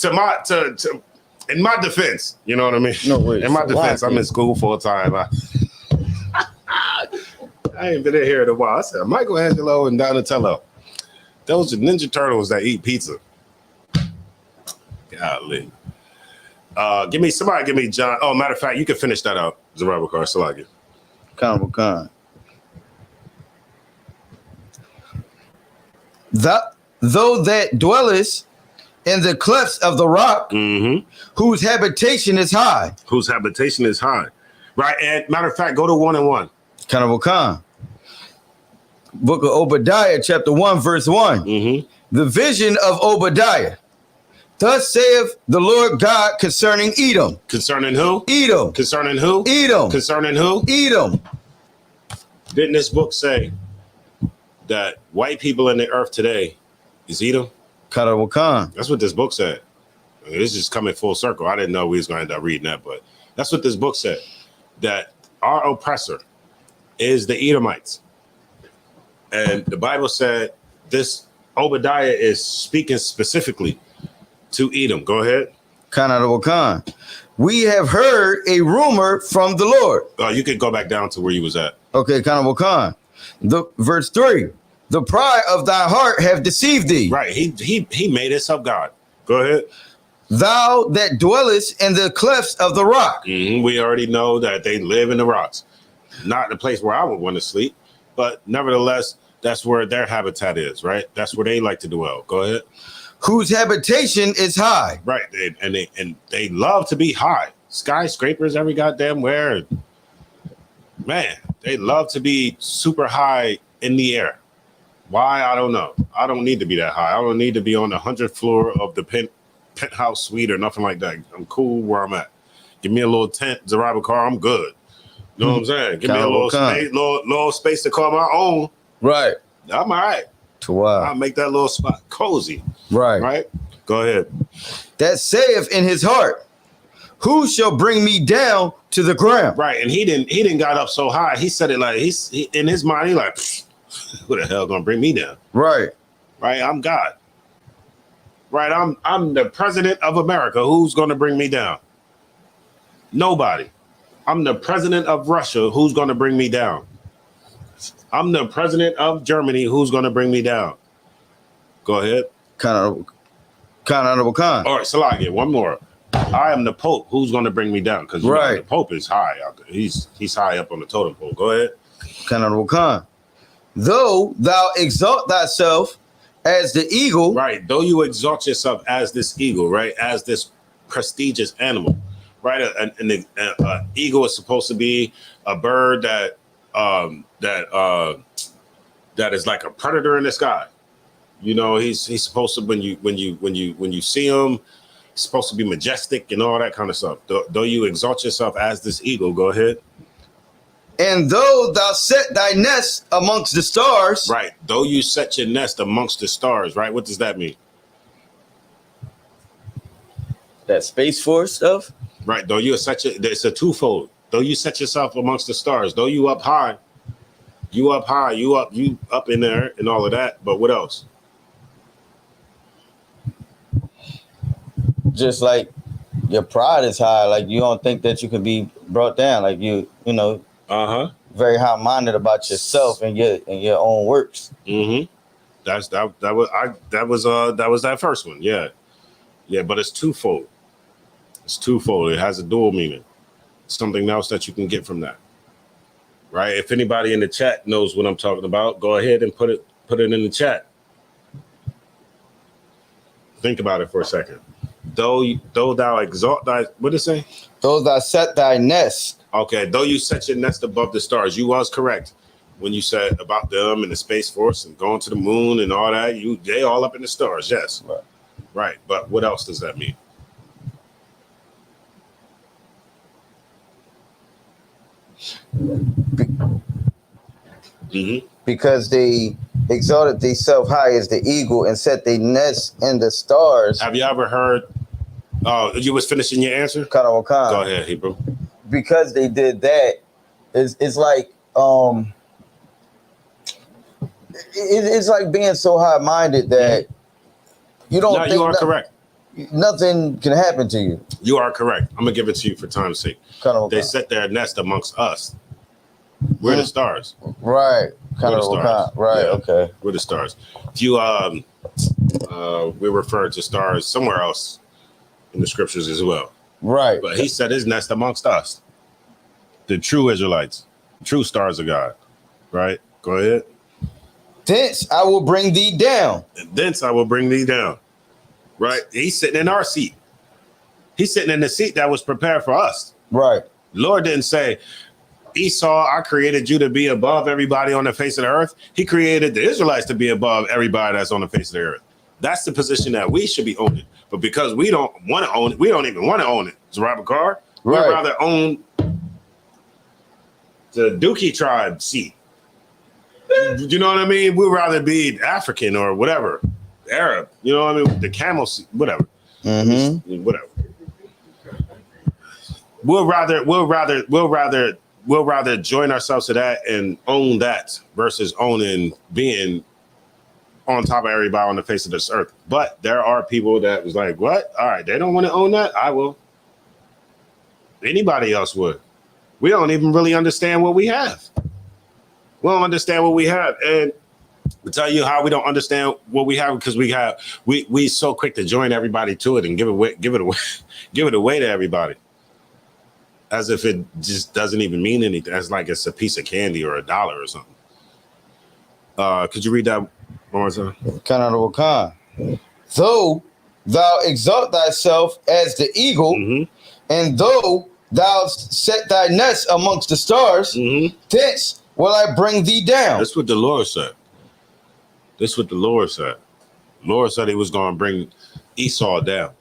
[SPEAKER 2] in my defense, you know what I mean?
[SPEAKER 1] No, wait.
[SPEAKER 2] In my defense, I'm in school full time. I ain't been in here in a while. I said Michelangelo and Donatello. Those are Ninja Turtles that eat pizza. Golly. Give me John. Oh, matter of fact, you can finish that out. Zerubbabel Salagi.
[SPEAKER 1] Khan. Though that dwellest in the clefts of the rock, whose habitation is high. Right.
[SPEAKER 2] And matter of fact, go to 1 and 1.
[SPEAKER 1] Khan. Book of Obadiah, chapter 1, verse 1. The vision of Obadiah. Thus saith the Lord God concerning Edom.
[SPEAKER 2] Concerning who?
[SPEAKER 1] Edom.
[SPEAKER 2] Concerning who?
[SPEAKER 1] Edom.
[SPEAKER 2] Concerning who?
[SPEAKER 1] Edom.
[SPEAKER 2] Didn't this book say that white people in the earth today is Edom?
[SPEAKER 1] Khan.
[SPEAKER 2] That's what this book said. I mean, this is coming full circle. I didn't know we was going to end up reading that, but that's what this book said. That our oppressor is the Edomites. And the Bible said this Obadiah is speaking specifically to Edom. Go ahead.
[SPEAKER 1] Khan. We have heard a rumor from the Lord.
[SPEAKER 2] You could go back down to where you was at.
[SPEAKER 1] Okay, Khan. The verse 3. The pride of thy heart have deceived thee.
[SPEAKER 2] Right. He made himself God. Go ahead.
[SPEAKER 1] Thou that dwellest in the clefts of the rock.
[SPEAKER 2] We already know that they live in the rocks. Not the place where I would want to sleep, but nevertheless, that's where their habitat is, right? That's where they like to dwell. Go ahead.
[SPEAKER 1] Whose habitation is high.
[SPEAKER 2] Right. They love to be high. Skyscrapers every goddamn where. Man, they love to be super high in the air. Why? I don't know. I don't need to be that high. I don't need to be on the 100th floor of the penthouse suite or nothing like that. I'm cool where I'm at. Give me a little tent, Zerubbabel car, I'm good. You know what I'm saying? Give me a little space to call my own.
[SPEAKER 1] Right.
[SPEAKER 2] I'm all right. I'll make that little spot cozy. Right. Go ahead.
[SPEAKER 1] That saith in his heart, who shall bring me down to the ground?
[SPEAKER 2] Right. And he didn't got up so high. He said it like he in his mind, he like, who the hell gonna bring me down?
[SPEAKER 1] Right.
[SPEAKER 2] I'm God. Right? I'm the president of America. Who's going to bring me down? Nobody. I'm the president of Russia. Who's going to bring me down? I'm the president of Germany. Who's going to bring me down? Go ahead.
[SPEAKER 1] Khan Honorable Khan.
[SPEAKER 2] All right, Salakia, one more. I am the Pope. Who's going to bring me down? Because the Pope is high out there. He's high up on the totem pole. Go ahead.
[SPEAKER 1] Khan Honorable Khan. Though thou exalt thyself as the eagle.
[SPEAKER 2] Right. Though you exalt yourself as this eagle, right? As this prestigious animal, right? An eagle is supposed to be a bird that is like a predator in the sky. You know, he's supposed to when you see him, he's supposed to be majestic and all that kind of stuff. Though you exalt yourself as this eagle, go ahead.
[SPEAKER 1] And though thou set thy nest amongst the stars.
[SPEAKER 2] Right. Though you set your nest amongst the stars, right? What does that mean?
[SPEAKER 1] That Space Force stuff?
[SPEAKER 2] Right. Though you set it's a twofold. Though you set yourself amongst the stars, though you up high, you up in there and all of that. But what else?
[SPEAKER 1] Just like your pride is high, like you don't think that you can be brought down, like you know, very high-minded about yourself and your own works.
[SPEAKER 2] Mm-hmm. That was that first one. Yeah, but it's twofold. It's twofold. It has a dual meaning. Something else that you can get from that, right? If anybody in the chat knows what I'm talking about, go ahead and put it in the chat. Think about it for a second. Though thou exalt thy, what did it say?
[SPEAKER 1] Though thou set thy nest.
[SPEAKER 2] Okay, though you set your nest above the stars, you was correct when you said about them and the Space Force and going to the moon and all that. They all up in the stars, yes, right. But what else does that mean?
[SPEAKER 1] Because they exalted themselves high as the eagle and set their nest in the stars.
[SPEAKER 2] Have you ever heard? Oh, you was finishing your answer?
[SPEAKER 1] Khan.
[SPEAKER 2] Go ahead, Hebrew.
[SPEAKER 1] Because they did that, it's like it's like being so high-minded that you don't.
[SPEAKER 2] You are correct.
[SPEAKER 1] Nothing can happen to you.
[SPEAKER 2] You are correct. I'm gonna give it to you for time's sake. They set their nest amongst us. We're the stars.
[SPEAKER 1] Right.
[SPEAKER 2] We're the stars.
[SPEAKER 1] Right. Yeah. Okay.
[SPEAKER 2] We're the stars. If you we refer to stars somewhere else in the scriptures as well.
[SPEAKER 1] Right.
[SPEAKER 2] But he set his nest amongst us. The true Israelites, true stars of God. Right? Go ahead.
[SPEAKER 1] Thence I will bring thee down.
[SPEAKER 2] And thence I will bring thee down. Right? He's sitting in our seat. He's sitting in the seat that was prepared for us.
[SPEAKER 1] Right.
[SPEAKER 2] Lord didn't say, Esau, I created you to be above everybody on the face of the earth. He created the Israelites to be above everybody that's on the face of the earth. That's the position that we should be owning. But because we don't want to own it, we don't even want to own it. It's Robert Carr. We'd rather own the Dookie tribe seat. You know what I mean? We'd rather be African or whatever, Arab. You know what I mean? The camel seat, whatever. Mm-hmm. Whatever. We'll rather join ourselves to that and own that versus being on top of everybody on the face of this earth. But there are people that was like, what? All right, they don't want to own that. I will. Anybody else would. We don't even really understand what we have. We don't understand what we have. And to tell you how we don't understand what we have, because we so quick to join everybody to it and give it away to everybody. As if it just doesn't even mean anything. As like it's a piece of candy or $1 or something. Could you read that one more time?
[SPEAKER 1] Khan. Though thou exalt thyself as the eagle, and though thou set thy nest amongst the stars, thence will I bring thee down.
[SPEAKER 2] That's what the Lord said. Lord said he was going to bring Esau down.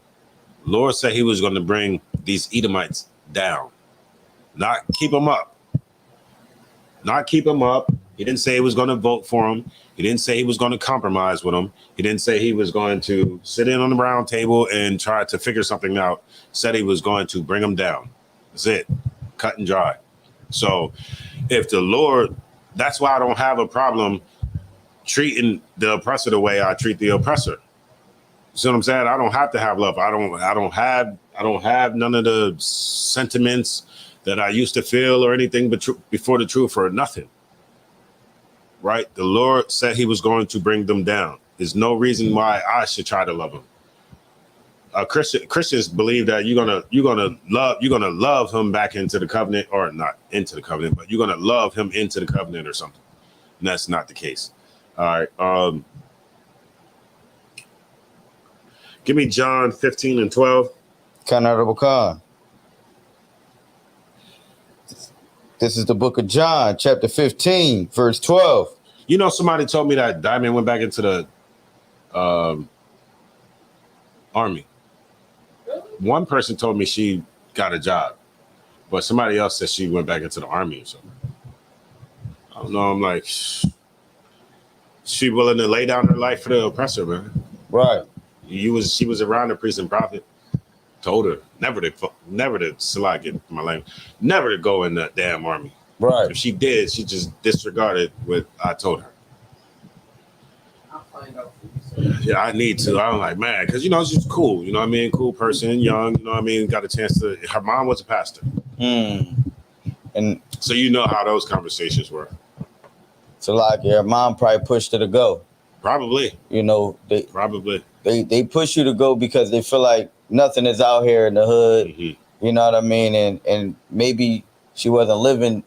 [SPEAKER 2] Lord said he was going to bring these Edomites down. Not keep them up. He didn't say he was going to vote for him. He didn't say he was going to compromise with him. He didn't say he was going to sit in on the round table and try to figure something out. Said he was going to bring them down. That's it. Cut and dry. So if the Lord, that's why I don't have a problem treating the oppressor the way I treat the oppressor. See what I'm saying? I don't have to have love. I don't have none of the sentiments that I used to feel or anything but before the truth or nothing. Right? The Lord said he was going to bring them down. There's no reason why I should try to love them. Christians believe that you're gonna love him back into the covenant, or not into the covenant, but you're gonna love him into the covenant or something. And that's not the case. All right. Give me John 15 and 12.
[SPEAKER 1] Honorable Khan. This is the book of John, chapter 15, verse 12.
[SPEAKER 2] You know, somebody told me that Diamond went back into the army. One person told me she got a job, but somebody else said she went back into the army or something. I don't know. I'm like, she willing to lay down her life for the oppressor, man.
[SPEAKER 1] Right.
[SPEAKER 2] She was around the priest and prophet. Told her never to select it, my language, never to go in that damn army.
[SPEAKER 1] Right.
[SPEAKER 2] If she did, she just disregarded what I told her.
[SPEAKER 6] I'll find out for you.
[SPEAKER 2] Yeah, I need to. I'm like, man, because she's cool. You know what I mean? Cool person, young. You know what I mean? Got a chance to. Her mom was a pastor,
[SPEAKER 1] and
[SPEAKER 2] so you know how those conversations were.
[SPEAKER 1] So like, your mom probably pushed her to go.
[SPEAKER 2] Probably.
[SPEAKER 1] They push you to go because they feel like nothing is out here in the hood.
[SPEAKER 2] Mm-hmm.
[SPEAKER 1] You know what I mean? And maybe she wasn't living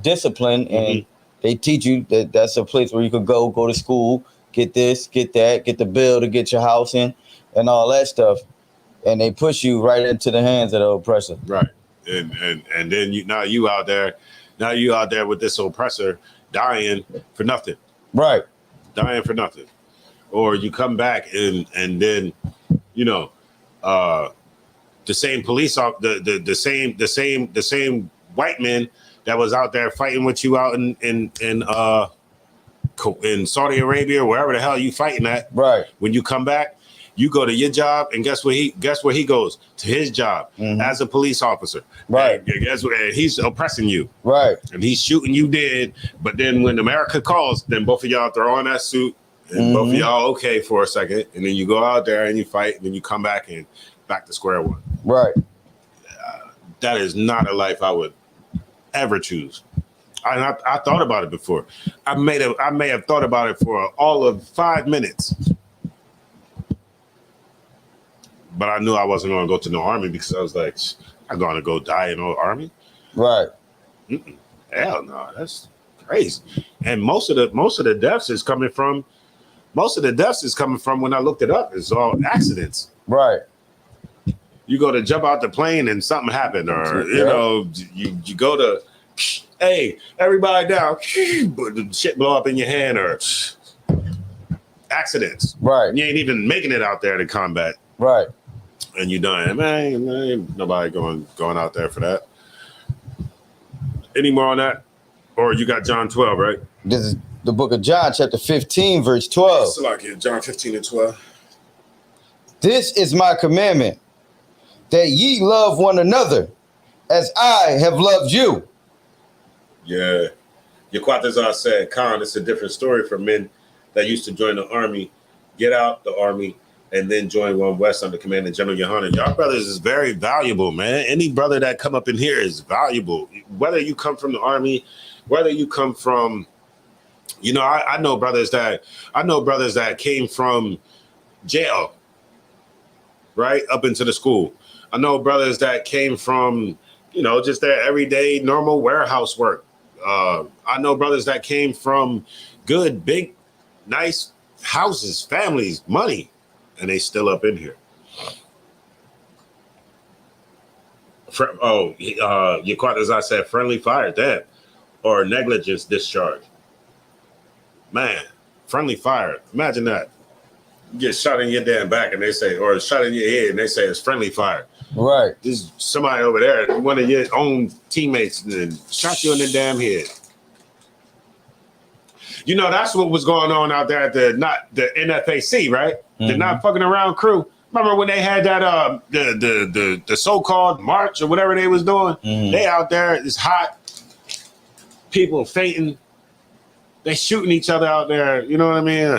[SPEAKER 1] discipline, and they teach you that that's a place where you could go to school, get this, get that, get the bill to get your house in, and all that stuff. And they push you right into the hands of the oppressor.
[SPEAKER 2] Right. And then you out there with this oppressor dying for nothing.
[SPEAKER 1] Right.
[SPEAKER 2] Dying for nothing. Or you come back and then the same police the same white men that was out there fighting with you out in Saudi Arabia or wherever the hell you fighting at.
[SPEAKER 1] Right.
[SPEAKER 2] When you come back, you go to your job, and guess where he goes to his job as a police officer.
[SPEAKER 1] Right.
[SPEAKER 2] And guess what? And he's oppressing you.
[SPEAKER 1] Right.
[SPEAKER 2] And he's shooting you dead. But then when America calls, then both of y'all throw on that suit, and both of y'all okay for a second, and then you go out there and you fight, and then you come back and back to square one.
[SPEAKER 1] Right.
[SPEAKER 2] That is not a life I would ever choose. I thought about it before. I may have thought about it for all of 5 minutes. But I knew I wasn't going to go to the army because I was like, I'm going to go die in the army.
[SPEAKER 1] Right.
[SPEAKER 2] Hell no, that's crazy. And most of the deaths is coming from when I looked it up. It's all accidents.
[SPEAKER 1] Right.
[SPEAKER 2] You go to jump out the plane and something happened, or you go to, hey, everybody down, but the shit blow up in your hand, or accidents.
[SPEAKER 1] Right.
[SPEAKER 2] You ain't even making it out there to combat.
[SPEAKER 1] Right.
[SPEAKER 2] And you done, man. Ain't nobody going out there for that. Any more on that? Or you got John 12, right?
[SPEAKER 1] This is the book of John, chapter 15, verse 12.
[SPEAKER 2] It's like it, John 15 and 12.
[SPEAKER 1] This is my commandment, that ye love one another as I have loved you.
[SPEAKER 2] Yeah. Yaquatazar said, Khan, it's a different story for men that used to join the army, get out the army, and then join One West under command of General Yohanan. Y'all brothers is very valuable, man. Any brother that come up in here is valuable. Whether you come from the army, whether you come from, I know brothers that came from jail, right, up into the school. I know brothers that came from, just their everyday normal warehouse work. I know brothers that came from good, big, nice houses, families, money, and they still up in here. As I said, friendly fire, damn, or negligence discharge. Man, friendly fire. Imagine that. You get shot in your damn back, and they say, or shot in your head, and they say it's friendly fire.
[SPEAKER 1] Right.
[SPEAKER 2] There's somebody over there, one of your own teammates, and shot you in the damn head. That's what was going on out there at the NFAC, right? The not fucking around crew. Remember when they had that the so-called march or whatever they was doing? They out there, it's hot. People fainting. They shooting each other out there. You know what I mean?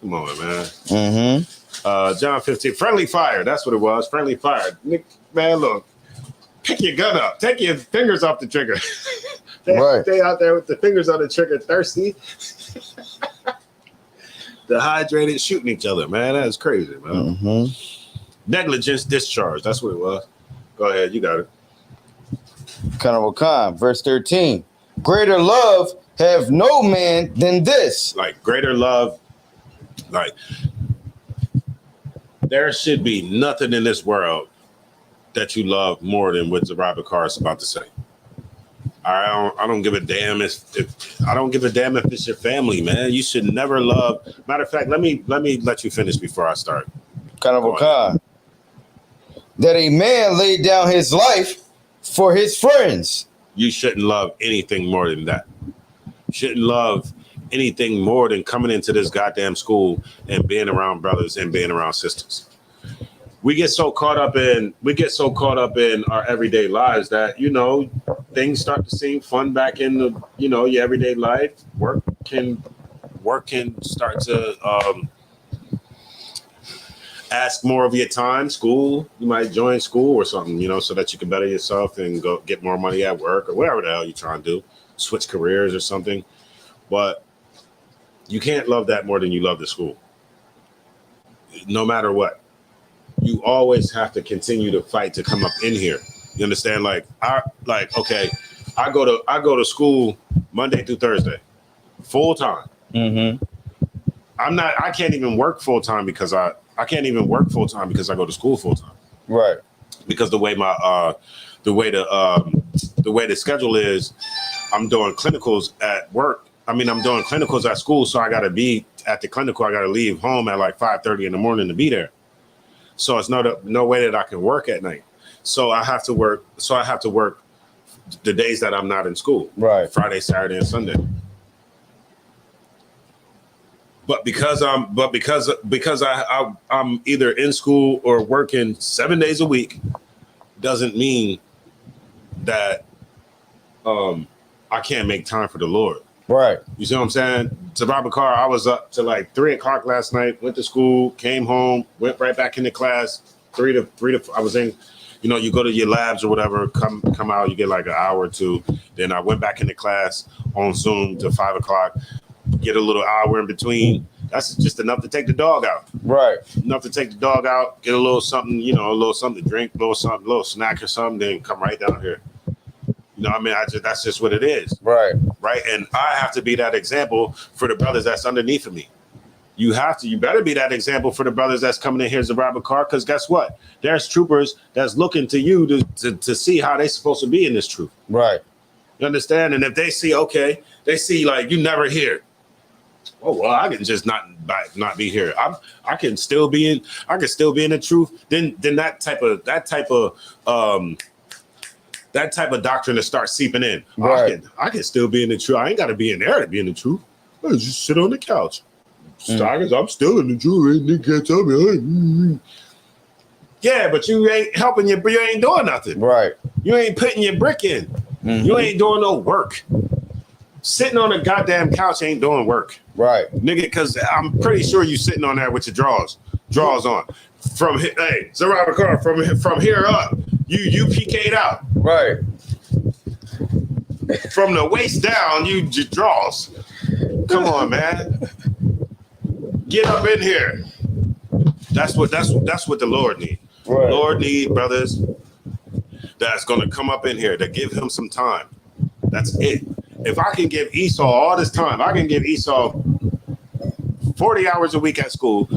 [SPEAKER 2] Come on, man. John 15. Friendly fire. That's what it was. Friendly fire. Nick, man, look. Pick your gun up. Take your fingers off the trigger. Stay out there with the fingers on the trigger, thirsty. Dehydrated, shooting each other, man. That's crazy, man.
[SPEAKER 1] Mm-hmm.
[SPEAKER 2] Negligence discharge. That's what it was. Go ahead. You got it.
[SPEAKER 1] Carnival Khan, verse 13. Greater love have no man than this.
[SPEAKER 2] Like greater love. Like there should be nothing in this world that you love more than what Robert Carr is about to say. I don't give a damn if I don't give a damn if it's your family, man. You should never love. Matter of fact, let me let you finish before I start.
[SPEAKER 1] Carnival Khan. That a man laid down his life for his friends.
[SPEAKER 2] You shouldn't love anything more than that. You shouldn't love anything more than coming into this goddamn school and being around brothers and being around sisters. We get so caught up in our everyday lives that, you know, things start to seem fun back in the, you know, your everyday life. Work can start to ask more of your time. School, you might join school or something, you know, so that you can better yourself and go get more money at work or whatever the hell you're trying to do. Switch careers or something. But you can't love that more than you love the school. No matter what. You always have to continue to fight to come up in here. You understand? Okay, I go to school Monday through Thursday, full time.
[SPEAKER 1] Mm-hmm.
[SPEAKER 2] I can't even work full time because I go to school full time.
[SPEAKER 1] Right.
[SPEAKER 2] Because the way the schedule is, I'm doing clinicals at work. I'm doing clinicals at school, so I got to be at the clinical. I got to leave home at like 5:30 in the morning to be there. So it's no way that I can work at night. So I have to work. So I have to work the days that I'm not in school.
[SPEAKER 1] Right.
[SPEAKER 2] Friday, Saturday, and Sunday. But because I'm either in school or working 7 days a week, doesn't mean that I can't make time for the Lord.
[SPEAKER 1] Right.
[SPEAKER 2] You see what I'm saying? To Robert Carr, I was up to like 3 o'clock last night, went to school, came home, went right back into class, 3 to I was in, you know, you go to your labs or whatever, come out, you get like an hour or two. Then I went back into class on Zoom to 5 o'clock, get a little hour in between. That's just enough to take the dog out.
[SPEAKER 1] Right.
[SPEAKER 2] Enough to take the dog out, get a little something, you know, a little something to drink, a little snack or something, then come right down here. You know what I mean? That's just what it is.
[SPEAKER 1] Right.
[SPEAKER 2] Right. And I have to be that example for the brothers that's underneath of me. You better be that example for the brothers that's coming in here as a Robert Carr, because guess what? There's troopers that's looking to you to see how they're supposed to be in this troop.
[SPEAKER 1] Right.
[SPEAKER 2] You understand? And if they see, like, you never here. Oh, well, I can just not be here. I can still be in the truth. Then that type of doctrine to start seeping in.
[SPEAKER 1] Right.
[SPEAKER 2] I can still be in the truth. I ain't got to be in there to be in the truth. I just sit on the couch. I'm still in the truth. They can't tell me. Yeah, but you ain't helping you ain't doing nothing.
[SPEAKER 1] Right.
[SPEAKER 2] You ain't putting your brick in. Mm-hmm. You ain't doing no work. Sitting on a goddamn couch ain't doing work.
[SPEAKER 1] Right.
[SPEAKER 2] Nigga, because I'm pretty sure you sitting on there with your drawers on. So Robert Carr, from here up, you PK'd out.
[SPEAKER 1] Right.
[SPEAKER 2] From the waist down, you draws. Come on, man. Get up in here. That's what the Lord need.
[SPEAKER 1] Right.
[SPEAKER 2] Lord need brothers that's gonna come up in here to give him some time. That's it. If I can give Esau all this time, I can give Esau 40 hours a week at school,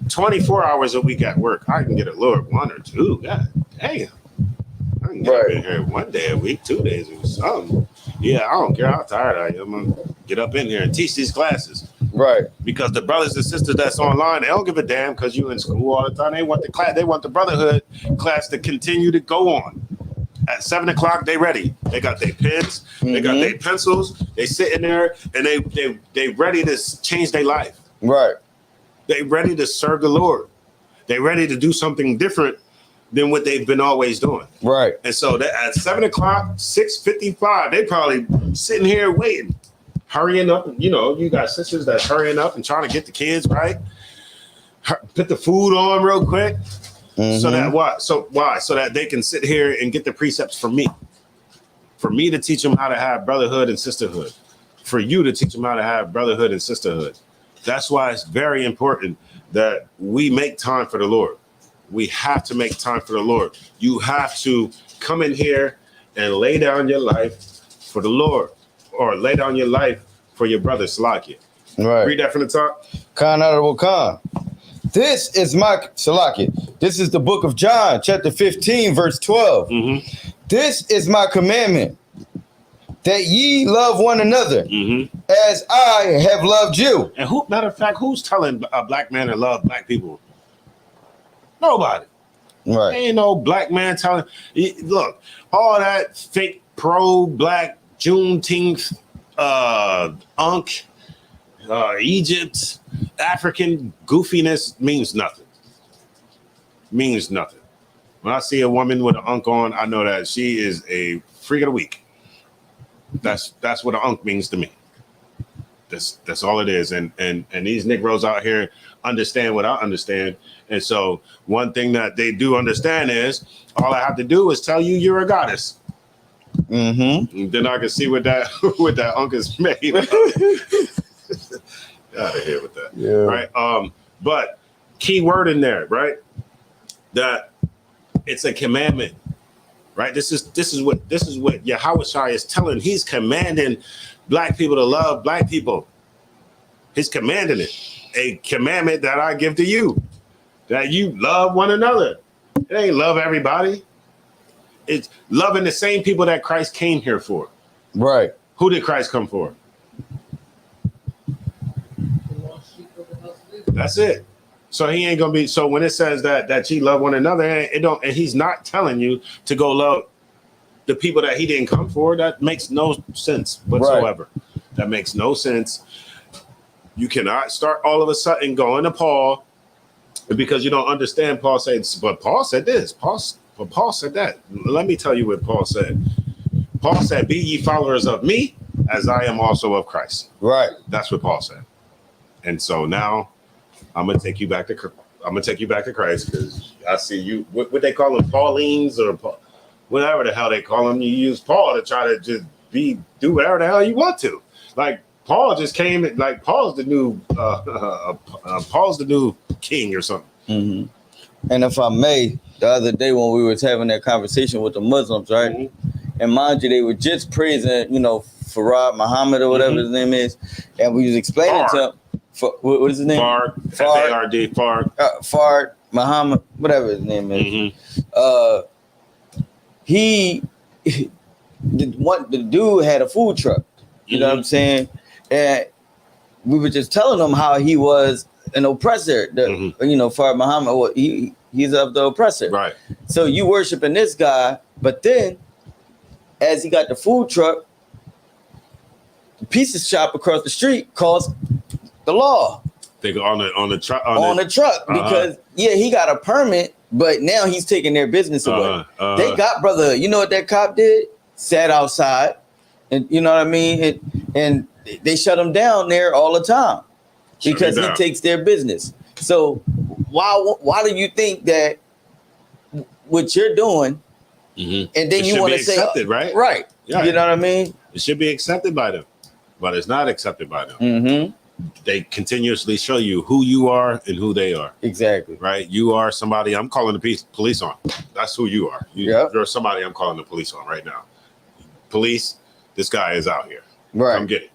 [SPEAKER 2] 24 hours a week at work. I can get a Lord 1 or 2. God damn. I can get up in here 1 day a week, 2 days a week, something. Yeah, I don't care how tired I am. I'm gonna get up in here and teach these classes.
[SPEAKER 1] Right.
[SPEAKER 2] Because the brothers and sisters that's online, they don't give a damn because you in school all the time. They want the class, they want the Brotherhood class to continue to go on. At 7 o'clock, they ready. They got their pens, they got their pencils, they sitting there and they ready to change their life.
[SPEAKER 1] Right.
[SPEAKER 2] They ready to serve the Lord. They ready to do something different than what they've been always doing.
[SPEAKER 1] Right.
[SPEAKER 2] And so at 7 o'clock, 6:55, they probably sitting here waiting, hurrying up. You know, you got sisters that's hurrying up and trying to get the kids right. put the food on real quick. So that what? So why? So that they can sit here and get the precepts from me. For me to teach them how to have brotherhood and sisterhood. For you to teach them how to have brotherhood and sisterhood. That's why it's very important that we make time for the Lord. We have to make time for the Lord. You have to come in here and lay down your life for the Lord, or lay down your life for your brother Salakia.
[SPEAKER 1] Right.
[SPEAKER 2] Read that from the top.
[SPEAKER 1] Khan Honorable Khan. This is my Salakia. This is the book of John, chapter 15, verse 12. This is my commandment, that ye love one another as I have loved you.
[SPEAKER 2] And who, matter of fact, who's telling a black man to love black people? Nobody.
[SPEAKER 1] Right.
[SPEAKER 2] Ain't no black man telling. Look, all that fake pro-black Juneteenth, Unk, Egypt, African goofiness means nothing. Means nothing. When I see a woman with an Unk on, I know that she is a freak of the week. That's what an Unk means to me. That's all it is. And these Negroes out here understand what I understand. And so one thing that they do understand is all I have to do is tell you you're a goddess. And then I can see what that Unk is made of. Out of here with that. Yeah. Right. But key word in there, right? That it's a commandment. Right. This is what Yahushua is telling. He's commanding black people to love black people. He's commanding it. A commandment that I give to you. That you love one another. It ain't love everybody. It's loving the same people that Christ came here for.
[SPEAKER 1] Right.
[SPEAKER 2] Who did Christ come for? That's it. So he ain't gonna be. So when it says that ye love one another, it don't. And he's not telling you to go love the people that he didn't come for. That makes no sense whatsoever. Right. That makes no sense. You cannot start all of a sudden going to Paul because you don't understand. Paul said, but Paul said this. Paul said that. Let me tell you what Paul said. Paul said, "Be ye followers of me, as I am also of Christ." Right. That's what Paul said. And so now I'm gonna take you back to Christ because I see you. What they call them, Paulines or whatever the hell they call them. You use Paul to try to just do whatever the hell you want to. Like Paul just came. Like Paul's the new king or something.
[SPEAKER 1] And if I may, the other day when we was having that conversation with the Muslims, right? And mind you, they were just praising, Farad Muhammad or whatever his name is, and we was explaining to him. What is his name?
[SPEAKER 2] Fard. F-A-R-D. Fard.
[SPEAKER 1] Fard Muhammad, whatever his name is. The dude had a food truck. You know what I'm saying? And we were just telling him how he was an oppressor. Fard Muhammad, he's of the oppressor. Right. So you worshiping this guy, but then as he got the food truck, the pizza shop across the street calls the law.
[SPEAKER 2] They go on the truck.
[SPEAKER 1] On the truck because he got a permit, but now he's taking their business away. They got brother. You know what that cop did? Sat outside, and you know what I mean. And they shut him down there all the time because he takes their business. So why do you think that what you're doing, and then you want to say
[SPEAKER 2] accepted, right?
[SPEAKER 1] Right. Yeah. You know what I mean?
[SPEAKER 2] It should be accepted by them, but it's not accepted by them. They continuously show you who you are and who they are. Exactly. Right? You are somebody I'm calling the police on. That's who you are. You're somebody I'm calling the police on right now. Police, this guy is out here. Right. Come get it.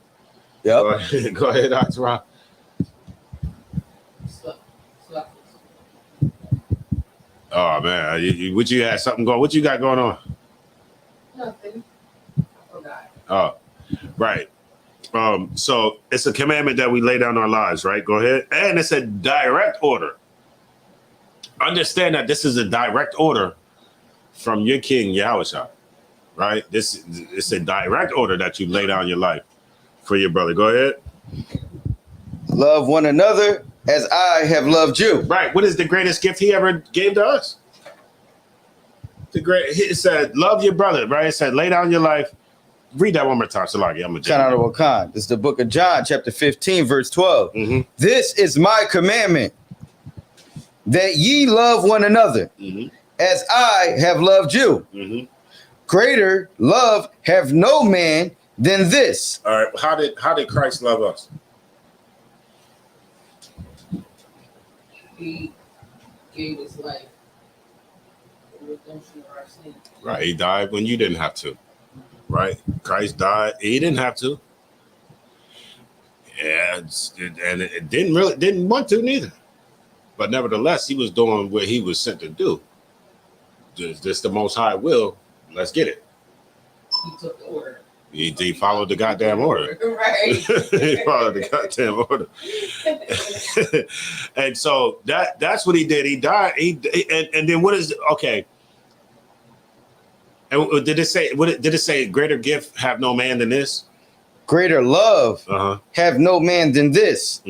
[SPEAKER 2] Yep. Go ahead, Dr. Rob. Oh, man. What you had something going? What you got going on?
[SPEAKER 6] Nothing. I forgot.
[SPEAKER 2] Oh, right. So it's a commandment that we lay down our lives, right? Go ahead. And it's a direct order. Understand that this is a direct order from your king, Yahushua, right? It's a direct order that you lay down your life for your brother. Go ahead.
[SPEAKER 1] Love one another as I have loved you.
[SPEAKER 2] Right. What is the greatest gift he ever gave to us? It said, love your brother, right? It said, lay down your life. Read that one more time, Salagi. I'm
[SPEAKER 1] a This is the book of John, chapter 15, verse 12. This is my commandment, that ye love one another, as I have loved you. Greater love have no man than this.
[SPEAKER 2] All right. How did Christ love us?
[SPEAKER 6] He gave his life for the redemption of our sins.
[SPEAKER 2] Right. He died when you didn't have to. Right. Christ died. He didn't have to. Yeah, and it didn't want to neither. But nevertheless, he was doing what he was sent to do. Just the Most High will. Let's get it.
[SPEAKER 6] He took the order.
[SPEAKER 2] He followed the goddamn order.
[SPEAKER 6] Right.
[SPEAKER 2] He followed the goddamn order. And so that's what he did. He died. And then what is okay? And did it say greater gift have no man than this?
[SPEAKER 1] Greater love have no man than this,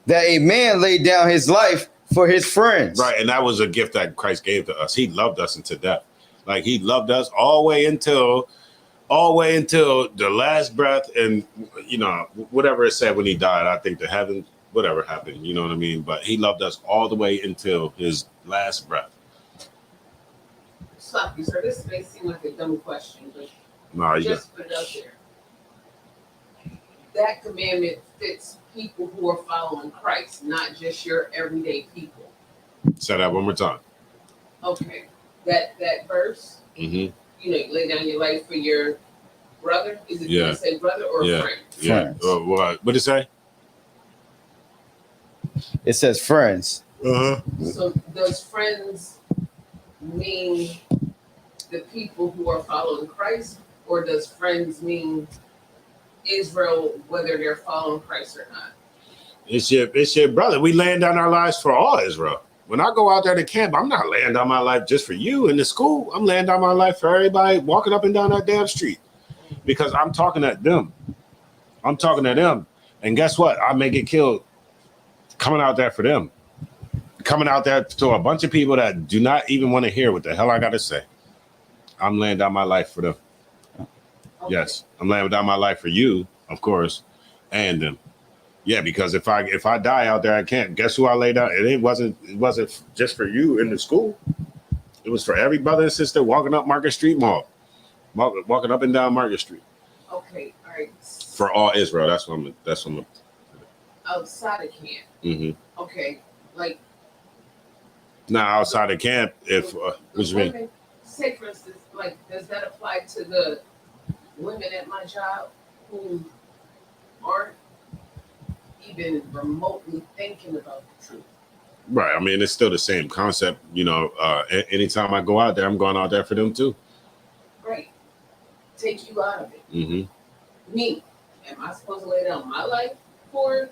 [SPEAKER 1] that a man laid down his life for his friends.
[SPEAKER 2] Right, and that was a gift that Christ gave to us. He loved us into death. Like he loved us all the way until the last breath, and whatever it said when he died. I think to heaven, whatever happened, you know what I mean. But he loved us all the way until his last breath.
[SPEAKER 6] Stop you, sir. This may seem like a dumb question, but
[SPEAKER 2] Just
[SPEAKER 6] put it out there. That commandment fits people who are following Christ, not just your everyday people.
[SPEAKER 2] Say that one more time.
[SPEAKER 6] Okay, that verse. You lay down your life for your brother. Is it to say brother or friend?
[SPEAKER 2] Yeah. What did it say?
[SPEAKER 1] It says friends.
[SPEAKER 6] So does friends mean the people who are following Christ, or does friends mean Israel, whether they're following Christ or not?
[SPEAKER 2] It's your brother. We laying down our lives for all Israel. When I go out there to camp, I'm not laying down my life just for you in the school. I'm laying down my life for everybody walking up and down that damn street, because I'm talking at them. I'm talking to them. And guess what? I may get killed coming out there for them. Coming out there to a bunch of people that do not even want to hear what the hell I got to say. I'm laying down my life for them. Okay. Yes, I'm laying down my life for you, of course, and them. Yeah, because if I die out there at camp, guess who I lay down? It wasn't just for you in the school. It was for every brother and sister walking up Market Street Mall, walking up and down Market Street.
[SPEAKER 6] Okay, all right.
[SPEAKER 2] For all Israel, that's what I'm.
[SPEAKER 6] Outside of camp. Okay, like.
[SPEAKER 2] Now outside of camp, if what you mean?
[SPEAKER 6] Say for instance, like, does that apply to the women at my job who aren't even remotely thinking about the truth?
[SPEAKER 2] Right. I mean, it's still the same concept. Anytime I go out there, I'm going out there for them too.
[SPEAKER 6] Right. Take you out of it. Me, am I supposed to lay down my life for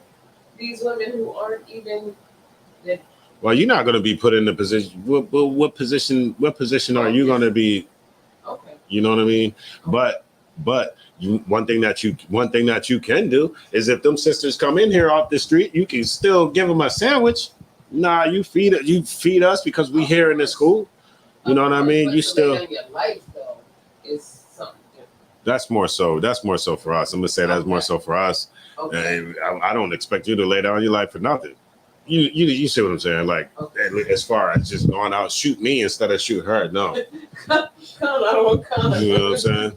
[SPEAKER 6] these women who aren't even?
[SPEAKER 2] Well, you're not going to be put in the position. What position are you going to be?
[SPEAKER 6] Okay.
[SPEAKER 2] You know what I mean? Okay. But one thing that you can do is, if them sisters come in here off the street, you can still give them a sandwich. Nah, you feed us because we here in the school. You know what I mean? You still.
[SPEAKER 6] Your life though is something different.
[SPEAKER 2] That's more so for us. I'm gonna say that's more so for us.
[SPEAKER 6] Okay.
[SPEAKER 2] I don't expect you to lay down your life for nothing. You see what I'm saying? Like, as far as just going out shoot me instead of shoot her, no.
[SPEAKER 6] I don't want to.
[SPEAKER 2] You know what I'm saying?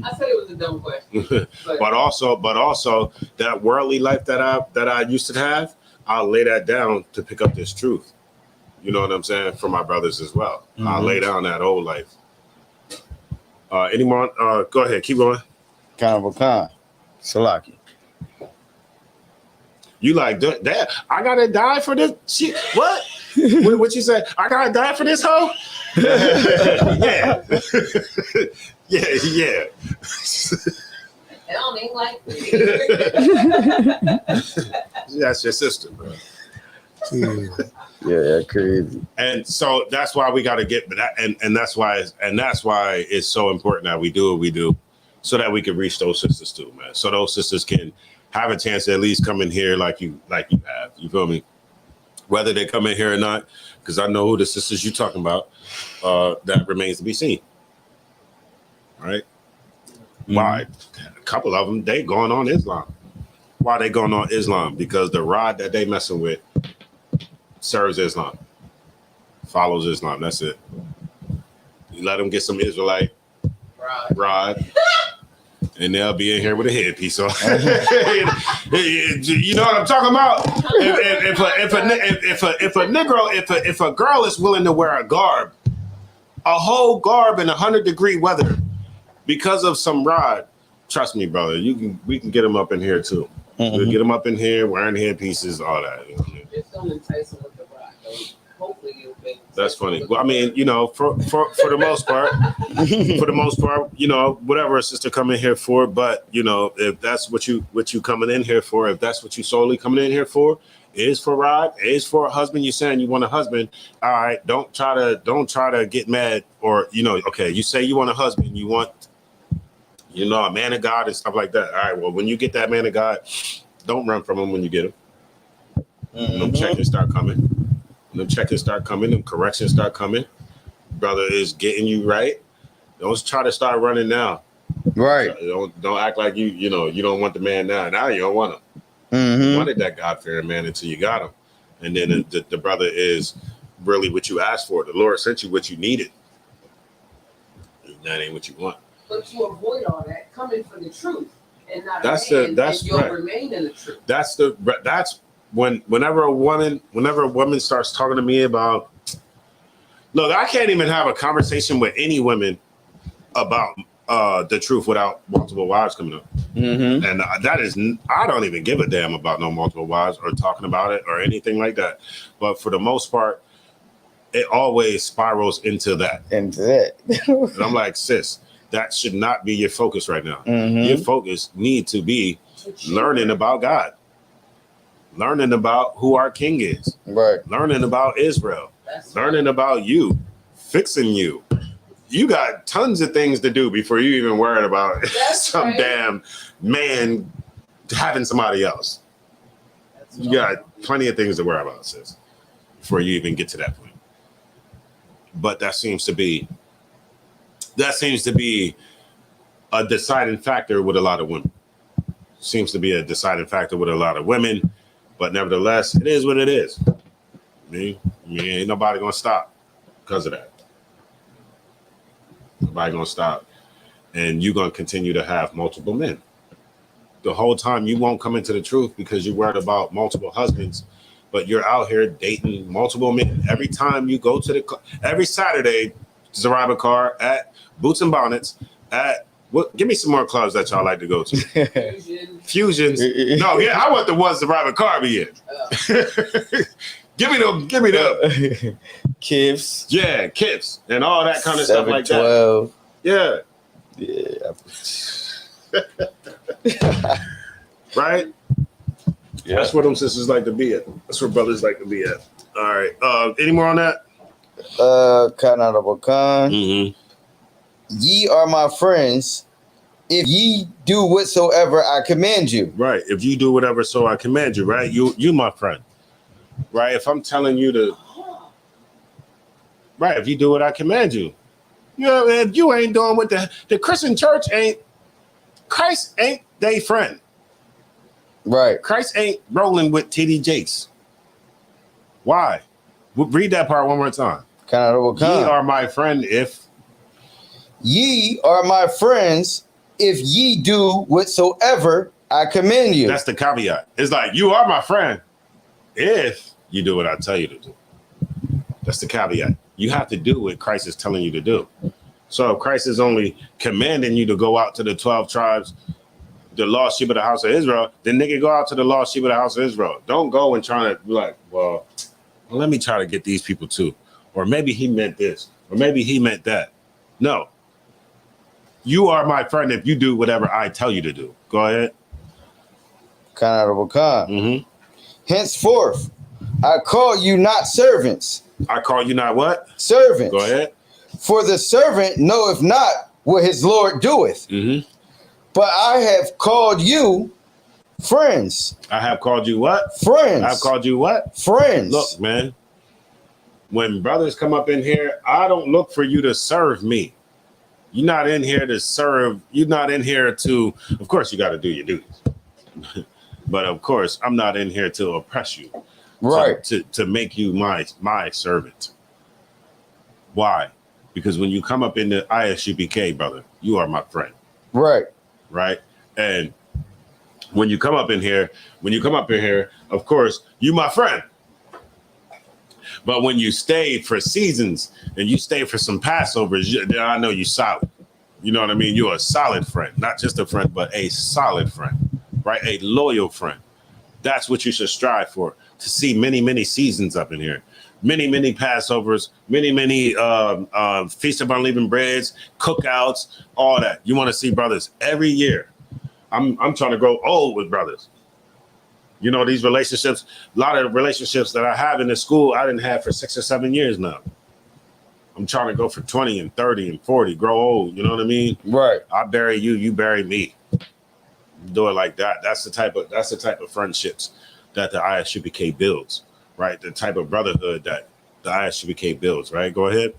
[SPEAKER 6] I said it was a dumb question.
[SPEAKER 2] But also that worldly life that I used to have, I'll lay that down to pick up this truth. You know what I'm saying? For my brothers as well. I'll lay down that old life. Any more? Go ahead, keep going.
[SPEAKER 1] Khan. Salaki.
[SPEAKER 2] You like that? I gotta die for this shit? What? What you say? I gotta die for this hoe? Yeah. Yeah.
[SPEAKER 6] It don't ain't like me.
[SPEAKER 2] That's your sister, bro.
[SPEAKER 1] Yeah, crazy.
[SPEAKER 2] And so that's why we gotta get that, and that's why it's so important that we do what we do, so that we can reach those sisters too, man. So those sisters can have a chance to at least come in here like you have. You feel me? Whether they come in here or not, because I know who the sisters you're talking about. That remains to be seen. All right. Why? A couple of them, they going on Islam. Why they going on Islam? Because the rod that they messing with serves Islam, follows Islam. That's it. You let them get some Israelite rod, and they'll be in here with a headpiece on. You know what I'm talking about? If a girl is willing to wear a garb, a whole garb in 100-degree weather, because of some rod, trust me, brother, we can get them up in here too. We'll get them up in here wearing headpieces, all that. You know what I mean?
[SPEAKER 6] Just don't entice them with the rod. Hopefully you'll make.
[SPEAKER 2] That's funny. Well, I mean, you know, for the most part, you know, whatever a sister come in here for, but you know, if that's what you coming in here for, if that's what you solely coming in here for, is for rod, is for a husband. You're saying you want a husband. All right, don't try to get mad, or you know, okay, you say you want a husband, you want, you know, a man of God and stuff like that. All right, well, when you get that man of God, don't run from him when you get him. Them check-ins start coming. Them check-ins start coming. Them corrections start coming. Brother is getting you right. Don't try to start running now.
[SPEAKER 1] Right.
[SPEAKER 2] Don't act like you know you don't want the man now. Now you don't want him. You wanted that God-fearing man until you got him, and then the brother is really what you asked for. The Lord sent you what you needed. That ain't what you want.
[SPEAKER 6] But to avoid all that, coming for the truth and not
[SPEAKER 2] that's
[SPEAKER 6] and you'll
[SPEAKER 2] right.
[SPEAKER 6] remain in the truth.
[SPEAKER 2] That's whenever a woman starts talking to me about, look, I can't even have a conversation with any women about the truth without multiple wives coming up. And that is, I don't even give a damn about no multiple wives or talking about it or anything like that. But for the most part, it always spirals into that.
[SPEAKER 1] And
[SPEAKER 2] I'm like, sis, that should not be your focus right now. Your focus need to be learning about God, learning about who our king is,
[SPEAKER 1] right,
[SPEAKER 2] learning about Israel, learning about you, fixing you. You got tons of things to do before you even worried about some damn man having somebody else. You got plenty of things to worry about, sis, before you even get to that point. But that seems to be a deciding factor with a lot of women. Seems to be a deciding factor with a lot of women, but nevertheless, it is what it is. I mean, ain't nobody gonna stop because of that. Nobody gonna stop, and you're gonna continue to have multiple men. The whole time you won't come into the truth because you're worried about multiple husbands, but you're out here dating multiple men. Every time you go to every Saturday, Zariah car at Boots and Bonnets at give me some more clubs that y'all like to go to. Fusions. No, yeah, I want the ones Zariah car be in. Give me them.
[SPEAKER 1] Kips.
[SPEAKER 2] Yeah, Kips and all that kind of stuff like 12. That. Yeah. Right? Yeah. That's where them sisters like to be at. That's where brothers like to be at. All right. Any more on that?
[SPEAKER 1] Khan Honorable Khan. Ye are my friends if ye do whatsoever I command you.
[SPEAKER 2] Right. If you do whatever so I command you, right? You my friend. Right. If I'm telling you to, right, if you do what I command you. You know, if you ain't doing what the Christian church Christ ain't they friend.
[SPEAKER 1] Right.
[SPEAKER 2] Christ ain't rolling with TD Jakes. Why? Read that part one more time. Ye are my friend if.
[SPEAKER 1] Ye are my friends if ye do whatsoever I command you.
[SPEAKER 2] That's the caveat. It's like, you are my friend if you do what I tell you to do. That's the caveat. You have to do what Christ is telling you to do. So if Christ is only commanding you to go out to the 12 tribes, the lost sheep of the house of Israel, then nigga go out to the lost sheep of the house of Israel. Don't go and try to be like, well, let me try to get these people too. Or maybe he meant this. Or maybe he meant that. No. You are my friend if you do whatever I tell you to do. Go ahead.
[SPEAKER 1] Honorable Khan. Henceforth, I call you not servants.
[SPEAKER 2] I call you not what?
[SPEAKER 1] Servants.
[SPEAKER 2] Go ahead.
[SPEAKER 1] For the servant knoweth not what his Lord doeth. But I have called you friends.
[SPEAKER 2] I have called you what?
[SPEAKER 1] Friends.
[SPEAKER 2] I've called you what?
[SPEAKER 1] Friends.
[SPEAKER 2] Look, man, when brothers come up in here, I don't look for you to serve me. You're not in here to serve. You're not in here to, of course, you got to do your duties. But of course, I'm not in here to oppress you.
[SPEAKER 1] Right.
[SPEAKER 2] To make you my servant. Why? Because when you come up in the ISUPK, brother, you are my friend.
[SPEAKER 1] Right.
[SPEAKER 2] Right. And when you come up in here, of course, you my friend. But when you stay for seasons and you stay for some Passovers, then I know you solid. You know what I mean? You're a solid friend, not just a friend, but a solid friend, right? A loyal friend. That's what you should strive for, to see many, many seasons up in here. Many, many Passovers, many, Feast of Unleavened Breads, cookouts, all that. You want to see brothers every year. I'm trying to grow old with brothers. You know, these relationships, a lot of relationships that I have in the school, I didn't have for 6 or 7 years now. I'm trying to go for 20 and 30 and 40, grow old. You know what I mean?
[SPEAKER 1] Right.
[SPEAKER 2] I bury you, you bury me. Do it like that. That's the type of friendships that the ISUPK builds, right? The type of brotherhood that the ISUPK builds, right? Go ahead.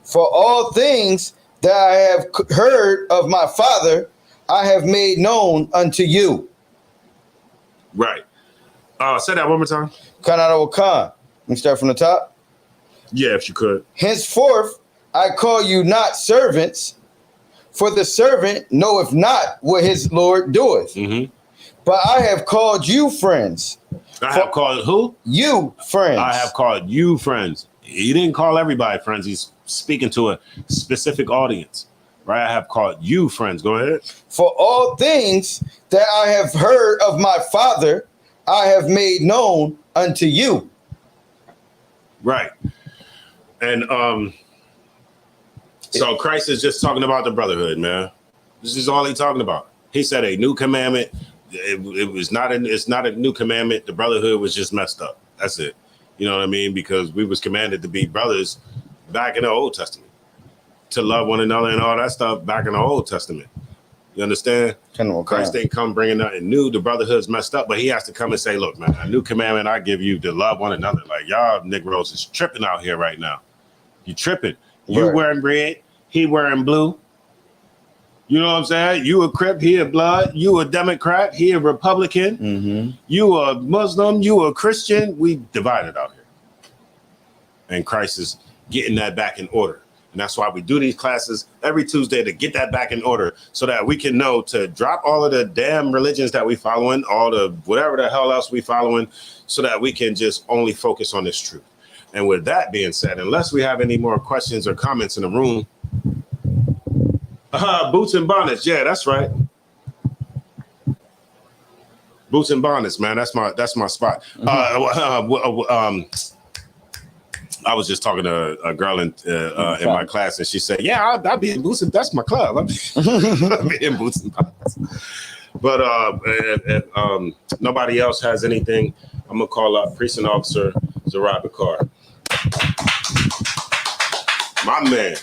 [SPEAKER 1] For all things that I have heard of my Father, I have made known unto you.
[SPEAKER 2] Right. Say that one more time.
[SPEAKER 1] Kanado Khan. Let me start from the top.
[SPEAKER 2] Yeah, if you could.
[SPEAKER 1] Henceforth, I call you not servants, for the servant knoweth not what his Lord doeth.
[SPEAKER 2] Mm-hmm.
[SPEAKER 1] But I have called you friends.
[SPEAKER 2] I have called who?
[SPEAKER 1] You friends.
[SPEAKER 2] I have called you friends. He didn't call everybody friends. He's speaking to a specific audience, right? I have called you friends. Go ahead. For
[SPEAKER 1] all things that I have heard of my Father, I have made known unto you.
[SPEAKER 2] Right. And so Christ is just talking about the brotherhood, man. This is all he's talking about. He said a new commandment. It's not a new commandment. The brotherhood was just messed up. That's it. You know what I mean? Because we was commanded to be brothers back in the Old Testament, to love one another and all that stuff back in the Old Testament. You understand? Christ didn't come bringing nothing new. The brotherhood's messed up, but he has to come and say, look, man, a new commandment I give you to love one another. Like, y'all Negroes is tripping out here right now. You tripping. You wearing red, he wearing blue. You know what I'm saying? You a Crip, he a Blood. You a Democrat, he a Republican. Mm-hmm. You a Muslim, you a Christian. We divided out here. And Christ is getting that back in order. And that's why we do these classes every Tuesday, to get that back in order, so that we can know to drop all of the damn religions that we following, all the whatever the hell else we following, so that we can just only focus on this truth. And with that being said, unless we have any more questions or comments in the room, boots and bonnets. Yeah, that's right. Boots and bonnets, man. That's my spot. I was just talking to a girl in my class, and she said, "Yeah, I'll be in boots and that's my club. I'll be in boots and bonnets." But if nobody else has anything, I'm gonna call up Precinct Officer Zarat Bakar. My man.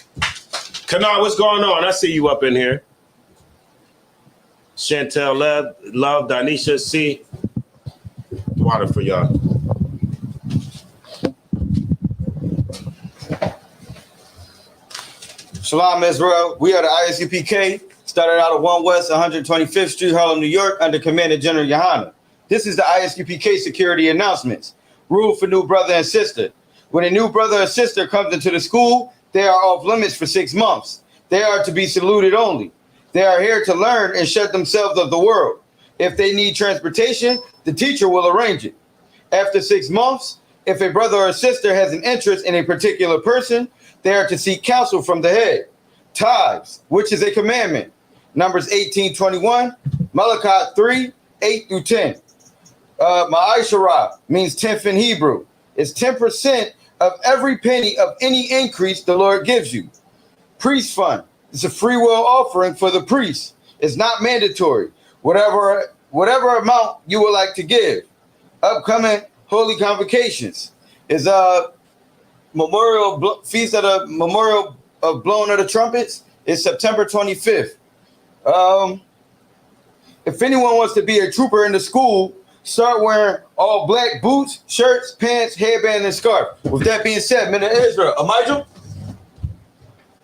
[SPEAKER 2] Kanal, what's going on? I see you up in here. Chantel, Love, Danisha, C. Water for y'all.
[SPEAKER 1] Shalom, Israel. We are the ISUPK, started out at 1 West 125th Street, Harlem, New York, under Commander General Yohana. This is the ISUPK security announcements. Rule for new brother and sister. When a new brother or sister comes into the school, they are off limits for 6 months. They are to be saluted only. They are here to learn and shut themselves of the world. If they need transportation, the teacher will arrange it. After 6 months, if a brother or sister has an interest in a particular person, they are to seek counsel from the head. Tithes, which is a commandment. Numbers 18:21, Malachi 3:8-10. Ma'asharah means 10th in Hebrew. It's 10% of every penny of any increase the Lord gives you. Priest fund. It's a free will offering for the priest. It's not mandatory. Whatever amount you would like to give. Upcoming holy convocations is feast of the memorial of blowing of the trumpets is September 25th. If anyone wants to be a trooper in the school, start wearing all black boots, shirts, pants, headband, and scarf. With that being said, men of Israel, Amijam,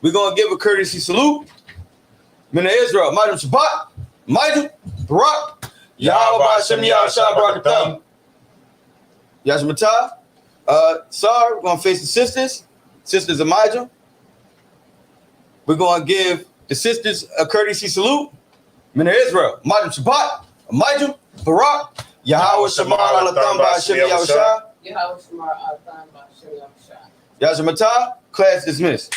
[SPEAKER 1] we're going to give a courtesy salute. Men of Israel, Amijam Shabbat, Amijam, Barak, Yahweh Hashem Yahshua Barakatam. Yashmatah. Sir, we're gonna face the sisters. Sisters of Majah. We're gonna give the sisters a courtesy salute. Men of Israel, Majum Shabbat, Majum, Barak, Yahweh Shamar Alatham Ba'Ashem Yahushua.
[SPEAKER 6] Yahweh Shamar Al-Than Ba'Ashem Yahushua.
[SPEAKER 1] Yashmatah, class dismissed.